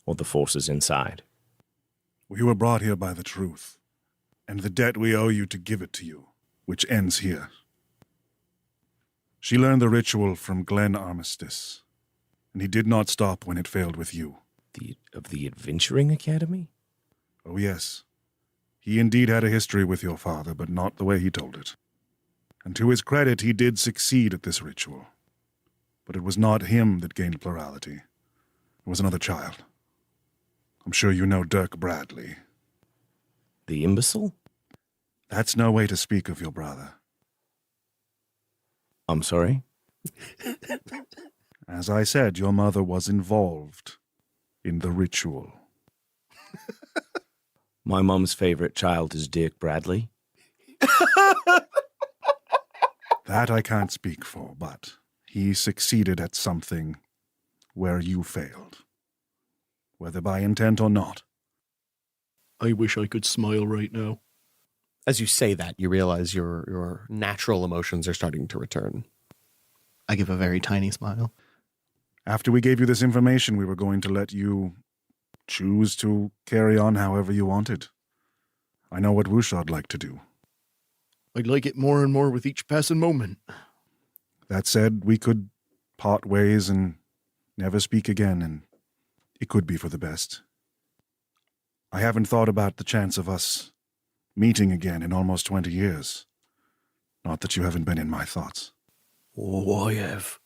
or the forces inside. We were brought here by the truth, and the debt we owe you to give it to you, which ends here. She learned the ritual from Glenn Armistice, and he did not stop when it failed with you. Of the Adventuring Academy? Oh, yes. He indeed had a history with your father, but not the way he told it. And to his credit, he did succeed at this ritual. But it was not him that gained plurality. It was another child. I'm sure you know Dirk Bradley. The imbecile? That's no way to speak of your brother. I'm sorry? As I said, your mother was involved in the ritual. My mum's favorite child is Dirk Bradley. That I can't speak for, but he succeeded at something where you failed. Whether by intent or not. I wish I could smile right now. As you say that, you realize your natural emotions are starting to return. I give a very tiny smile. After we gave you this information, we were going to let you choose to carry on however you wanted. I know what Wusha'd like to do. I'd like it more and more with each passing moment. That said, we could part ways and never speak again, and it could be for the best. I haven't thought about the chance of us meeting again in almost 20 years. Not that you haven't been in my thoughts. Oh, I have.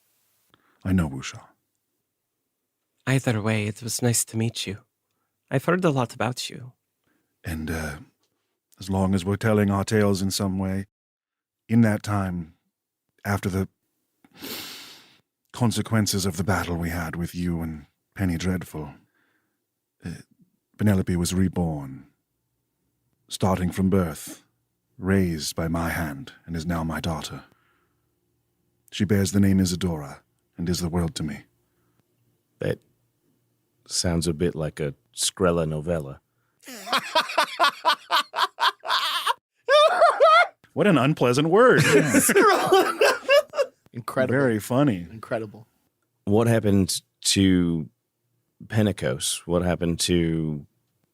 I know, Wusha. Either way, it was nice to meet you. I've heard a lot about you. And as long as we're telling our tales in some way, in that time, after the consequences of the battle we had with you and Penny Dreadful, Penelope was reborn, starting from birth, raised by my hand, and is now my daughter. She bears the name Isadora, and is the world to me. That sounds a bit like a Skrilla novella. What an unpleasant word. Incredible. Very funny. Incredible. What happened to Pentecost? What happened to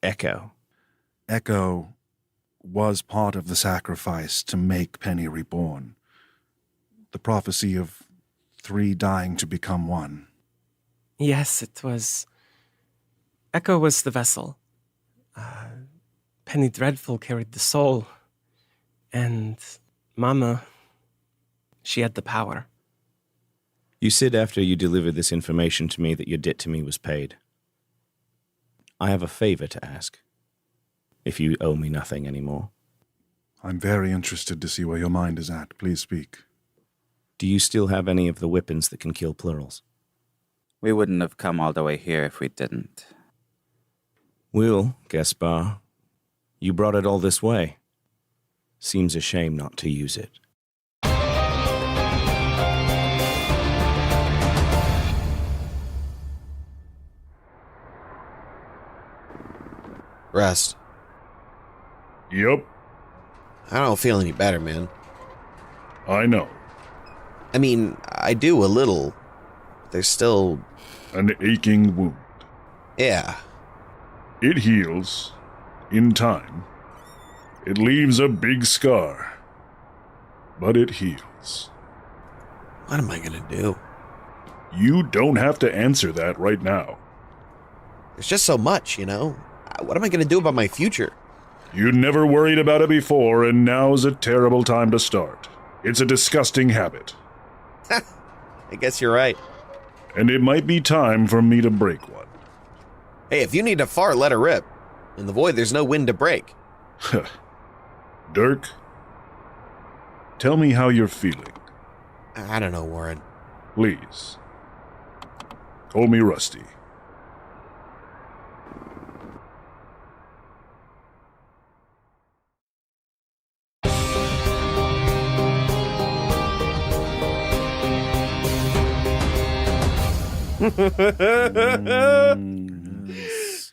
Echo? Echo was part of the sacrifice to make Penny reborn. The prophecy of 3 dying to become 1. Yes, it was. Echo was the vessel. Penny Dreadful carried the soul. And Mama, she had the power. You said after you delivered this information to me that your debt to me was paid. I have a favor to ask, if you owe me nothing anymore. I'm very interested to see where your mind is at. Please speak. Do you still have any of the weapons that can kill plurals? We wouldn't have come all the way here if we didn't. Will, Gaspar, you brought it all this way. Seems a shame not to use it. Rest. Yep, I don't feel any better, man. I know. I mean, I do a little. There's still... An aching wound. Yeah. It heals in time. It leaves a big scar, but it heals. What am I gonna do? You don't have to answer that right now. There's just so much, you know? What am I gonna do about my future? You never worried about it before, and now's a terrible time to start. It's a disgusting habit, I guess you're right. and it might be time for me to break one. Hey, if you need to fart, let her rip. In the void, there's no wind to break. Dirk, tell me how you're feeling, I don't know, Warren. please. Call me Rusty.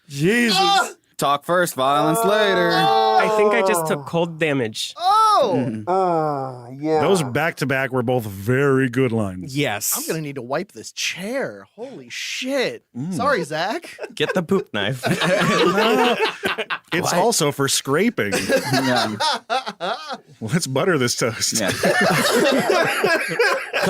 Jesus. Talk first, violence later. I think I just took cold damage. Oh! Yeah. Those back-to-back were both very good lines. Yes. I'm going to need to wipe this chair. Holy shit. Sorry, Zach. Get the poop knife. It's also for scraping. Yeah. Let's butter this toast. Yeah.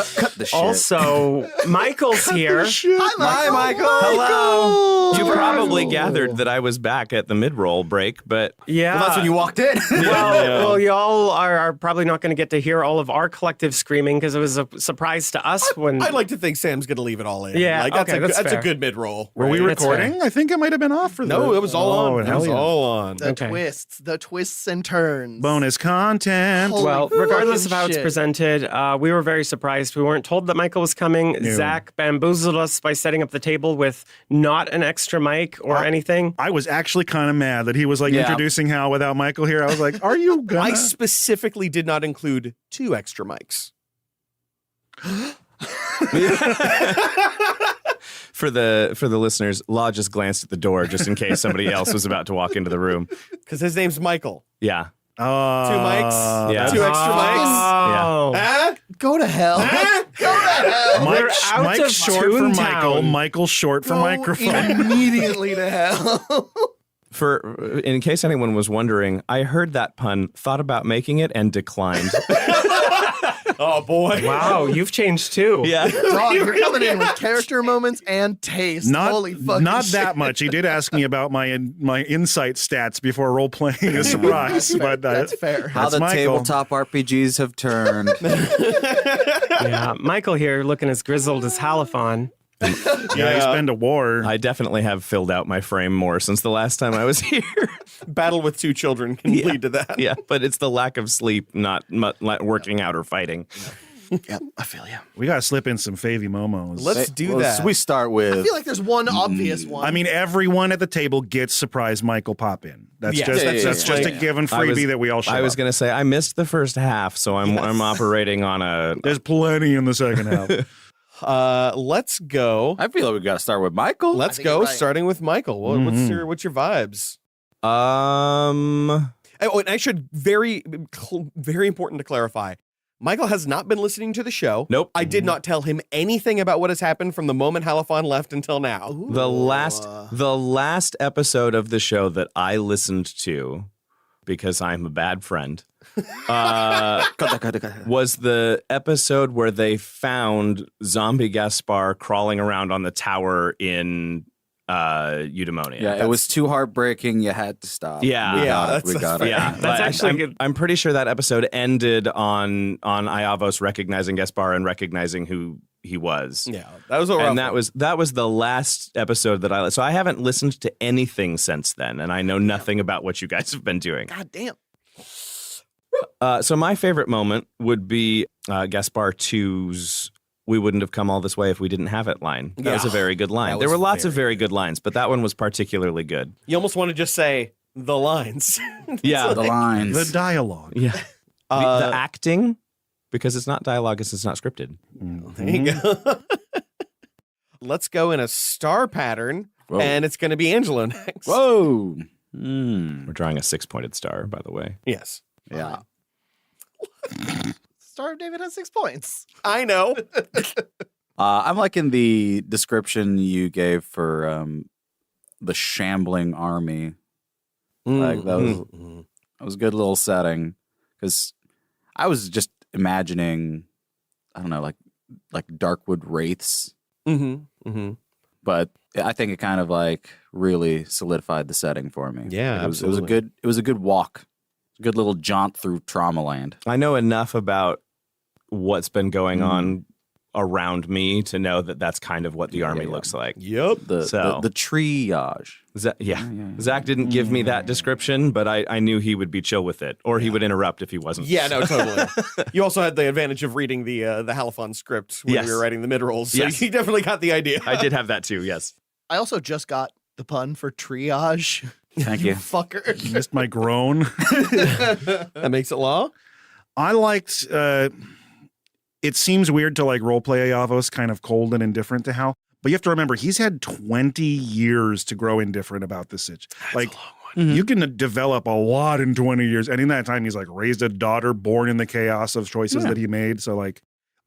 cut the shit. Also, Michael's here. Hi, Michael. Hello. You probably gathered that I was back at the mid-roll break, but Yeah. Well, that's when you walked in. Well, y'all are probably not going to get to hear all of our collective screaming because it was a surprise to us when. I'd like to think Sam's gonna leave it all in. Yeah, like, that's okay, that's a fair. good mid-roll. Were we That's recording? I think it might have been off for the... No, it was all on. It hell was yeah. all on. The Okay. twists and turns. Bonus content. Holy Well, regardless of how fucking it's shit. presented, we were very surprised. We weren't told that Michael was coming. No. Zach bamboozled us by setting up the table with not an extra mic or anything. I was actually kind of mad that he was like Yeah. introducing Hal without Michael here. I was like, are you gonna... I specifically did not include 2 extra mics. for the listeners, Law just glanced at the door just in case somebody else was about to walk into the room. Because his name's Michael. Yeah. 2 mics? Yeah. 2 extra mics? Oh. Huh? Go to hell. Go to hell. We're out Mike of short for Toontown. Michael. Michael short for Go microphone. immediately to hell. In case anyone was wondering, I heard that pun, thought about making it, and declined. Oh boy! Wow, you've changed too. Yeah. Dog, you're coming in with character moments and taste. Holy fucking not shit. that much. He did ask me about my insight stats before role playing a surprise, but That's fair. How that's the Michael. tabletop RPGs have turned. Yeah, Michael here looking as grizzled as Halifon. Yeah, he's been to war. I definitely have filled out my frame more since the last time I was here. Battle with 2 children can lead to that. Yeah, but it's the lack of sleep, not working out or fighting. Yep, I feel you. We got to slip in some Favy Momos. Let's do Well, that. We start with. I feel like there's one obvious one. I mean, everyone at the table gets surprise Michael pop in. That's Yeah. just Yeah, yeah, that's yeah. just a given freebie that we all show I was up. going to say I missed the first half, so I'm operating on a. There's plenty in the second half. Let's go. I feel like we got to start with Michael. Let's think go. you're right. Starting with Michael. What's your vibes? Um. Oh, and I should very important to clarify. Michael has not been listening to the show. Nope. I did not tell him anything about what has happened from the moment Halifon left until now. The last episode of the show that I listened to, because I'm a bad friend, was the episode where they found zombie Gaspar crawling around on the tower in Eudaimonia. Yeah, it was too heartbreaking. You had to stop. Yeah. we Yeah, got it. that's- We got that's it. Yeah, That's but actually I'm, good. I'm pretty sure that episode ended on Iavos recognizing Gaspar and recognizing who he was. Yeah, that was what And that was the last episode that I. So I haven't listened to anything since then, and I know nothing about what you guys have been doing. God damn. So my favorite moment would be Gaspar 2's "We wouldn't have come all this way if we didn't have it" line. That was a very good line. That There was were lots of very good lines, but that one was particularly good. You almost want to just say the lines. Yeah, The lines. The dialogue. yeah. The acting, because it's not dialogue, it's not scripted. There you go. Let's go in a star pattern, Whoa. and it's going to be Angelo next. Whoa. We're drawing a 6-pointed star, by the way. Yes, Yeah. Star of David has 6 points. I know. I'm liking the description you gave for the shambling army. Like that was a good little setting, because I was just imagining, I don't know, like Darkwood wraiths, but I think it kind of like really solidified the setting for me. Yeah, Like, it was a absolutely. good walk, a good little jaunt through Trauma Land. I know enough about what's been going on around me to know that that's kind of what the army looks like. Yep. The triage. Zach didn't give me that description, but I knew he would be chill with it, or he would interrupt if he wasn't. Yeah, no, totally. You also had the advantage of reading the Halifon script when Yes. you were writing the mid-rolls, so Yes. you definitely got the idea. I did have that too, yes. I also just got the pun for triage. Thank You you. fucker. Missed my groan. That makes it law. I liked. It seems weird to like roleplay Iavos kind of cold and indifferent to Hal, but you have to remember he's had 20 years to grow indifferent about this sitch. Like you can develop a lot in 20 years, and in that time he's like raised a daughter born in the chaos of choices that he made. So like,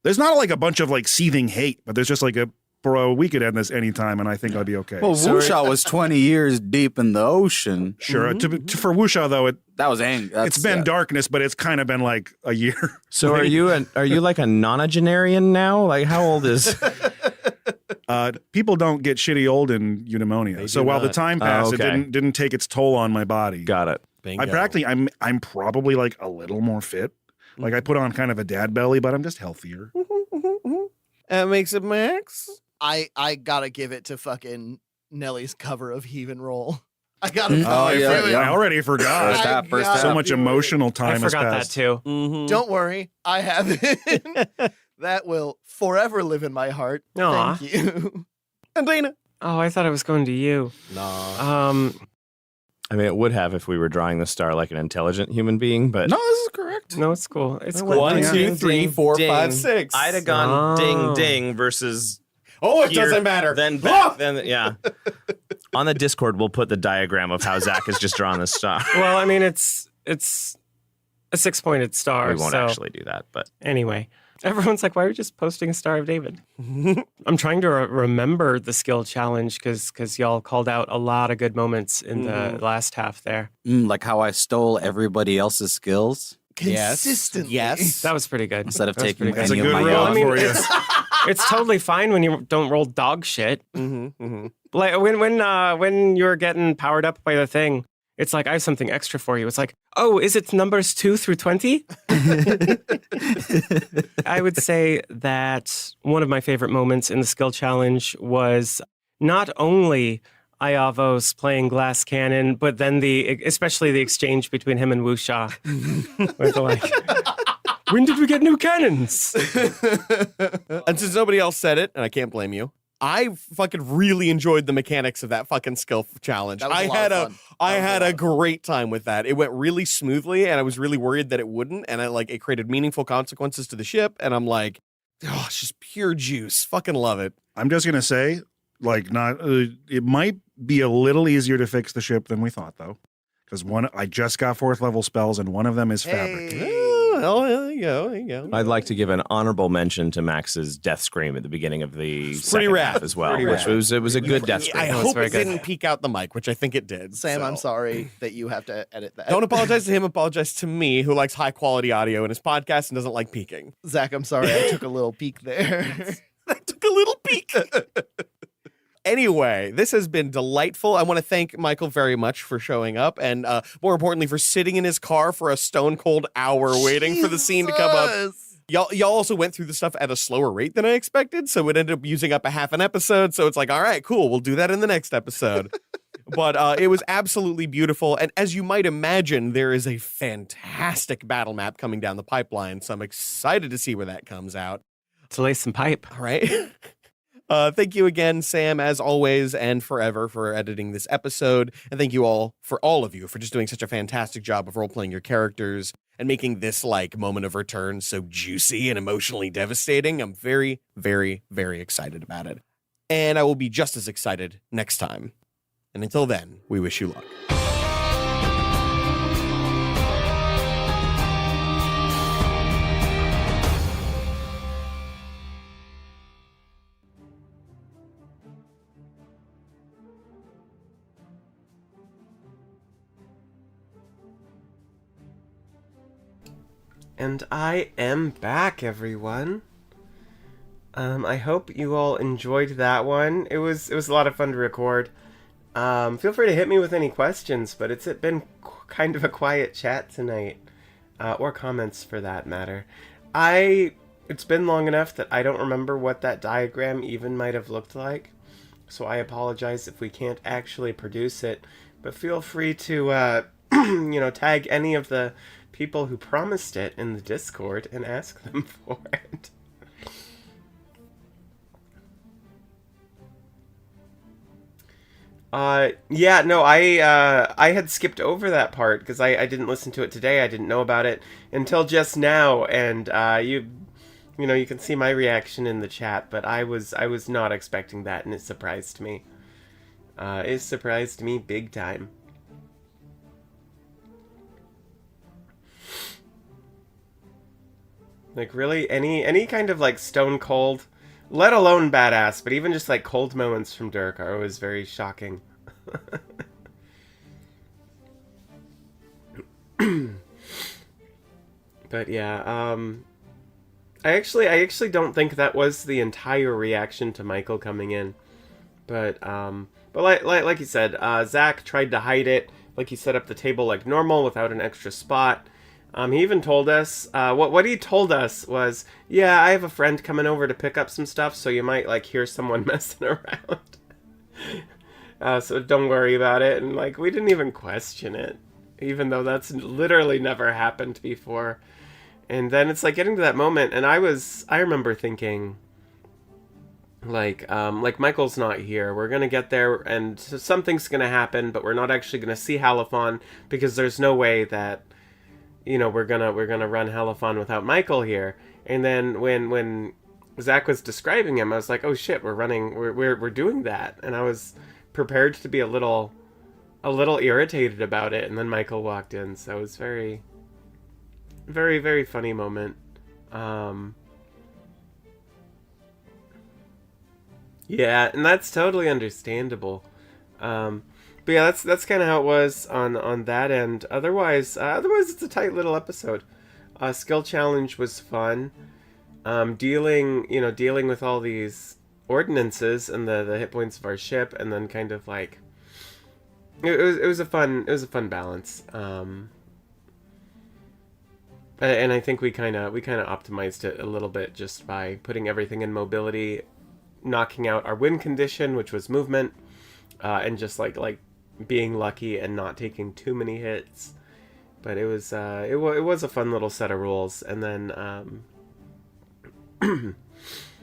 there's not like a bunch of like seething hate, but there's just like bro, we could end this anytime, and I think I'd be okay. Well, Wusha was 20 years deep in the ocean. Sure. For Wusha though, That was angry. it's been darkness, but it's kind of been like a year. So are you like a nonagenarian now? Like how old is? People don't get shitty old in Eudaimonia. So do while the not. time passed, okay. it didn't take its toll on my body. Got it. I'm probably like a little more fit. Like I put on kind of a dad belly, but I'm just healthier. That makes it max. I gotta give it to fucking Nelly's cover of Heave and Roll. I gotta I already forgot. First half, first I half. So much emotional time I has forgot that passed. too. Don't worry, I have it. That will forever live in my heart. Aw. Thank you. And Dana. Oh, I thought I was going to you. No. I mean, it would have if we were drawing the star like an intelligent human being, but No, this is correct. No, it's cool. It's cool. 1, Yeah. 2, 3, 4, 5, 6. I'd have gone ding Oh. ding versus. Oh, it here, doesn't matter. Then back, then yeah. On the Discord, we'll put the diagram of how Zach has just drawn the star. Well, I mean, it's a 6-pointed star. We won't so actually do that, but anyway, Everyone's like, why are you just posting Star of David? I'm trying to remember the skill challenge because y'all called out a lot of good moments in the last half there. Like how I stole everybody else's skills Consistently. Yes. That was pretty good. instead of That was taking pretty That's a any of good my roll own. for you. It's totally fine when you don't roll dog shit. Like when you're getting powered up by the thing, it's like, I have something extra for you. It's like, oh, is it numbers 2 through 20? I would say that one of my favorite moments in the skill challenge was not only Iavos playing glass cannon, but then especially the exchange between him and Wuxia. With like, when did we get new cannons? And since nobody else said it, and I can't blame you, I fucking really enjoyed the mechanics of that fucking skill challenge. That was a I lot had of fun. I had a great time with that. It went really smoothly, and I was really worried that it wouldn't. And it created meaningful consequences to the ship. And I'm like, oh, it's just pure juice. Fucking love it. I'm just gonna say, like, not. It might be a little easier to fix the ship than we thought, though, because I just got 4th level spells, and one of them is fabric. Oh, there you go. There you go. I'd like to give an honorable mention to Max's death scream at the beginning of the second rad. half as well, Pretty which rad. was a good death scream. I was hope very it good. didn't peek out the mic, which I think it did. Sam, so. I'm sorry that you have to edit that. Don't apologize to him. Apologize to me, who likes high quality audio in his podcast and doesn't like peeking. Zach, I'm sorry. I took a little peek there. I took a little peek. Anyway, this has been delightful. I want to thank Michael very much for showing up, and more importantly, for sitting in his car for a stone cold hour waiting for the scene to come up. Y'all also went through the stuff at a slower rate than I expected, so it ended up using up a half an episode. So it's like, all right, cool, we'll do that in the next episode. But it was absolutely beautiful, and as you might imagine, there is a fantastic battle map coming down the pipeline. So I'm excited to see where that comes out. To lay some pipe. All right. Thank you again, Sam, as always, and forever for editing this episode. And thank you all of you, for just doing such a fantastic job of role-playing your characters and making this, like, moment of return so juicy and emotionally devastating. I'm very, very, very excited about it. And I will be just as excited next time. And until then, we wish you luck. And I am back, everyone. I hope you all enjoyed that one. It was a lot of fun to record. Feel free to hit me with any questions, but it's been kind of a quiet chat tonight, or comments for that matter. It's been long enough that I don't remember what that diagram even might have looked like, so I apologize if we can't actually produce it. But feel free to, tag any of the people who promised it in the Discord and ask them for it. I had skipped over that part because I didn't listen to it today. I didn't know about it until just now, and you can see my reaction in the chat, but I was not expecting that, and it surprised me. It surprised me big time. Like, really, any kind of, like, stone cold, let alone badass, but even just, like, cold moments from Dirk are always very shocking. But yeah, I actually don't think that was the entire reaction to Michael coming in. But like you said, Zach tried to hide it. Like, he set up the table like normal without an extra spot. He even told us, what he told us was, yeah, I have a friend coming over to pick up some stuff, so you might, like, hear someone messing around. So don't worry about it. And, like, we didn't even question it, even though that's literally never happened before. And then it's, like, getting to that moment, and I remember thinking, like Michael's not here. We're gonna get there, and something's gonna happen, but we're not actually gonna see Halifon, because there's no way that, we're gonna run Halifon without Michael here. And then when Zach was describing him, I was like, oh shit, we're doing that. And I was prepared to be a little irritated about it, and then Michael walked in, so it was very, very, very funny moment. Yeah, and that's totally understandable. But yeah, that's kind of how it was on that end. Otherwise, it's a tight little episode. Skill challenge was fun. Dealing with all these ordinances and the hit points of our ship, and then kind of like it was a fun balance. And I think we kind of optimized it a little bit just by putting everything in mobility, knocking out our win condition, which was movement, and just like being lucky and not taking too many hits. But it was it was a fun little set of rules, and then and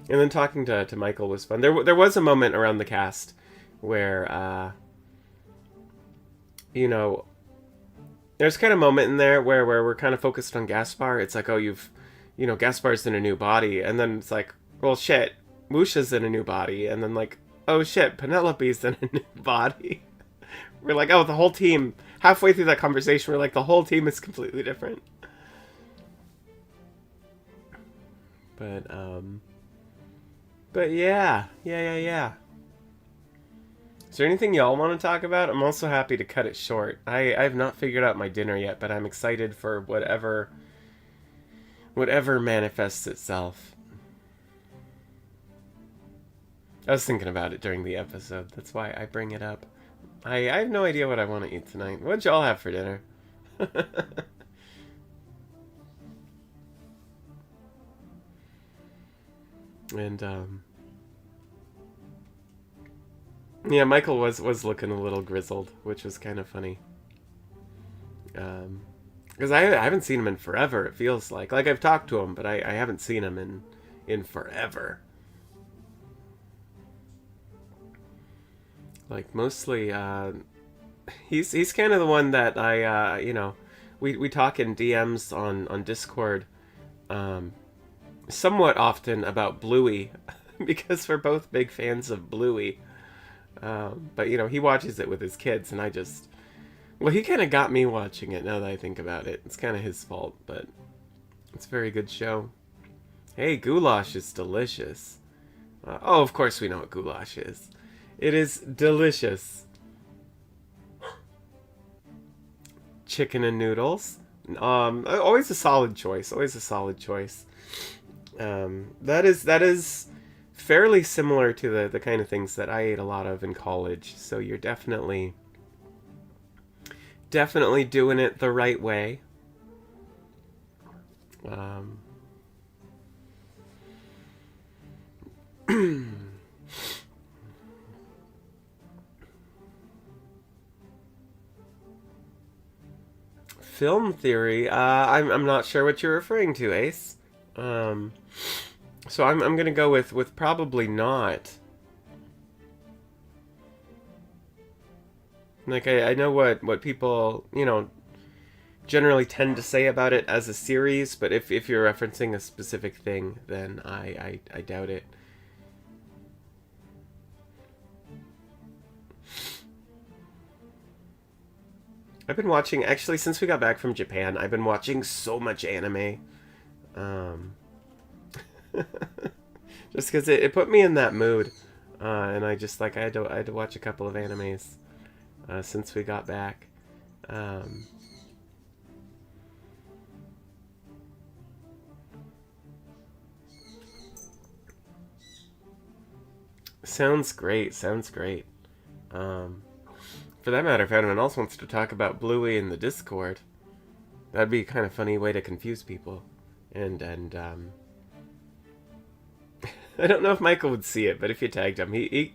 then talking to Michael was fun. There was a moment around the cast where there's kind of a moment in there where we're kind of focused on Gaspar. It's like, oh, Gaspar's in a new body, and then it's like, well, shit, Musha's in a new body, and then like, oh shit, Penelope's in a new body. We're like, oh, the whole team. Halfway through that conversation, we're like, the whole team is completely different. But yeah. Is there anything y'all want to talk about? I'm also happy to cut it short. I've not figured out my dinner yet, but I'm excited for whatever manifests itself. I was thinking about it during the episode. That's why I bring it up. I have no idea what I want to eat tonight. What'd y'all have for dinner? And yeah, Michael was looking a little grizzled, which was kind of funny. Because I haven't seen him in forever. It feels like I've talked to him, but I haven't seen him in forever. Like mostly, he's kind of the one that we talk in DMs on Discord, somewhat often about Bluey, because we're both big fans of Bluey. But he watches it with his kids, and he kind of got me watching it. Now that I think about it, it's kind of his fault, but it's a very good show. Hey, goulash is delicious. Oh, of course we know what goulash is. It is delicious. Chicken and noodles. Always a solid choice. That is fairly similar to the kind of things that I ate a lot of in college. So you're definitely doing it the right way. Film theory. I'm not sure what you're referring to, Ace. So I'm gonna go with probably not. Like I know what people generally tend to say about it as a series, but if you're referencing a specific thing, then I doubt it. I've been watching, actually, since we got back from Japan, I've been watching so much anime. Just because it put me in that mood. And I just, I had to watch a couple of animes since we got back. Sounds great. For that matter, if anyone else wants to talk about Bluey in the Discord, that'd be a kind of funny way to confuse people. And I don't know if Michael would see it, but if you tagged him, he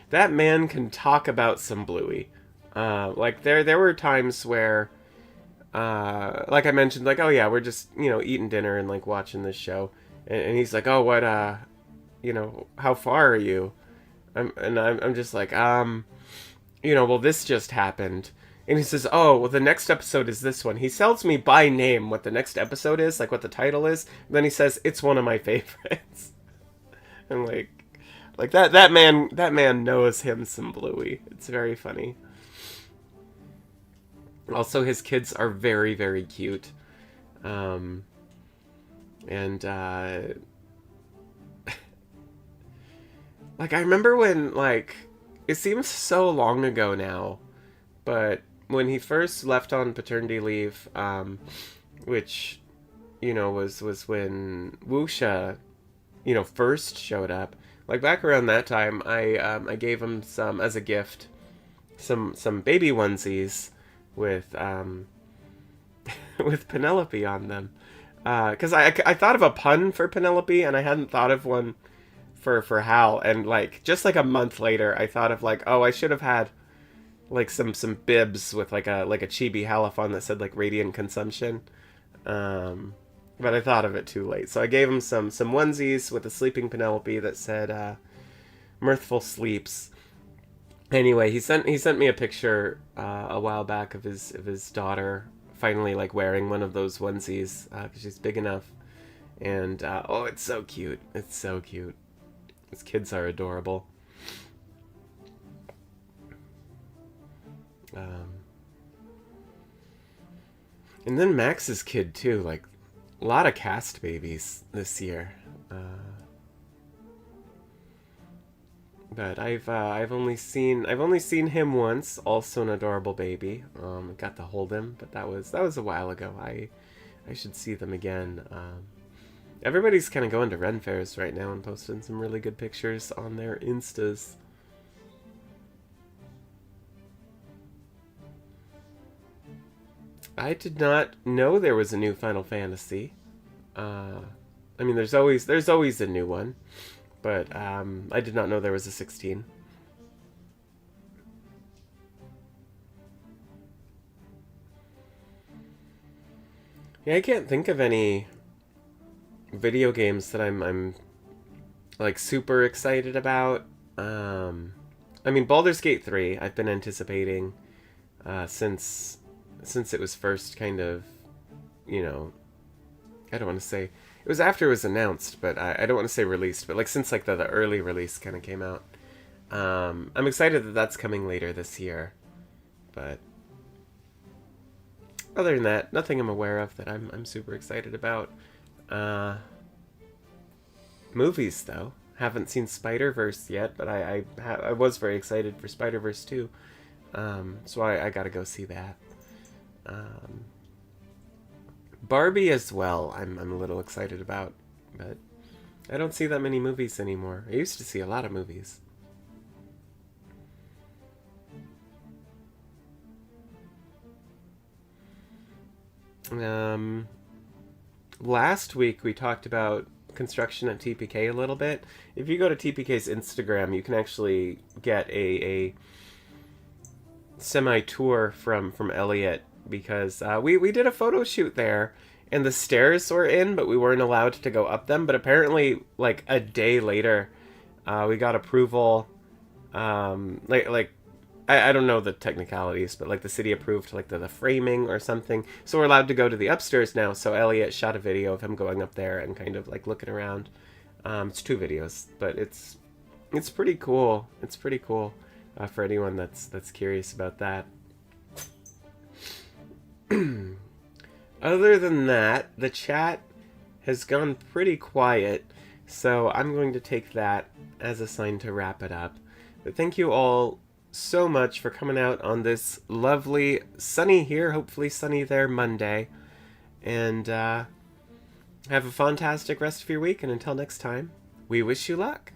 that man can talk about some Bluey. There were times where, like I mentioned, oh yeah, we're just eating dinner and watching this show, and he's like, oh, what how far are you? I'm just like, well, this just happened. And he says, oh, well, the next episode is this one. He tells me by name what the next episode is, what the title is. And then he says, it's one of my favorites. And that man knows him some Bluey. It's very funny. Also, his kids are very, very cute. Like, I remember when, like, it seems so long ago now, but when he first left on paternity leave, which, you know, was when Wuxia, you know, first showed up. Like, back around that time, I gave him some, as a gift, some baby onesies with, with Penelope on them. Because I thought of a pun for Penelope, and I hadn't thought of one for Hal. And, like, just like a month later, I thought of, like, oh, I should have had, like, some bibs with, like a chibi Halifon that said, like, radiant consumption. But I thought of it too late. So I gave him some onesies with a sleeping Penelope that said, mirthful sleeps. Anyway, he sent me a picture a while back of his daughter finally, like, wearing one of those onesies because she's big enough. And oh, it's so cute. It's so cute. His kids are adorable. And then Max's kid too. Like, a lot of cast babies this year. But I've only seen him once. Also an adorable baby. Got to hold him, but that was a while ago. I should see them again. Everybody's kind of going to Ren fairs right now and posting some really good pictures on their Instas. I did not know there was a new Final Fantasy. I mean, there's always a new one, but I did not know there was a 16. Yeah, I can't think of any video games that I'm like super excited about. I mean, Baldur's Gate 3 I've been anticipating since it was first kind of, you know, I don't want to say, it was after it was announced, but I don't want to say released, but like since like the early release kind of came out. I'm excited that that's coming later this year, but other than that, nothing I'm aware of that I'm super excited about. Movies though, haven't seen Spider-Verse yet, but I was very excited for Spider-Verse 2, so I gotta go see that. Barbie as well, I'm a little excited about, but I don't see that many movies anymore. I used to see a lot of movies. Last week we talked about construction at TPK a little bit. If you go to TPK's Instagram, you can actually get a semi-tour from Elliot, because we did a photo shoot there, and the stairs were in, but we weren't allowed to go up them. But apparently, like a day later, we got approval. I don't know the technicalities, but like the city approved like the framing or something, so we're allowed to go to the upstairs now. So Elliot shot a video of him going up there and kind of like looking around. It's 2 videos, but it's pretty cool. It's pretty cool for anyone that's curious about that. Other than that, the chat has gone pretty quiet, so I'm going to take that as a sign to wrap it up. But thank you all so much for coming out on this lovely, sunny here, hopefully sunny there Monday. And have a fantastic rest of your week, and until next time, we wish you luck.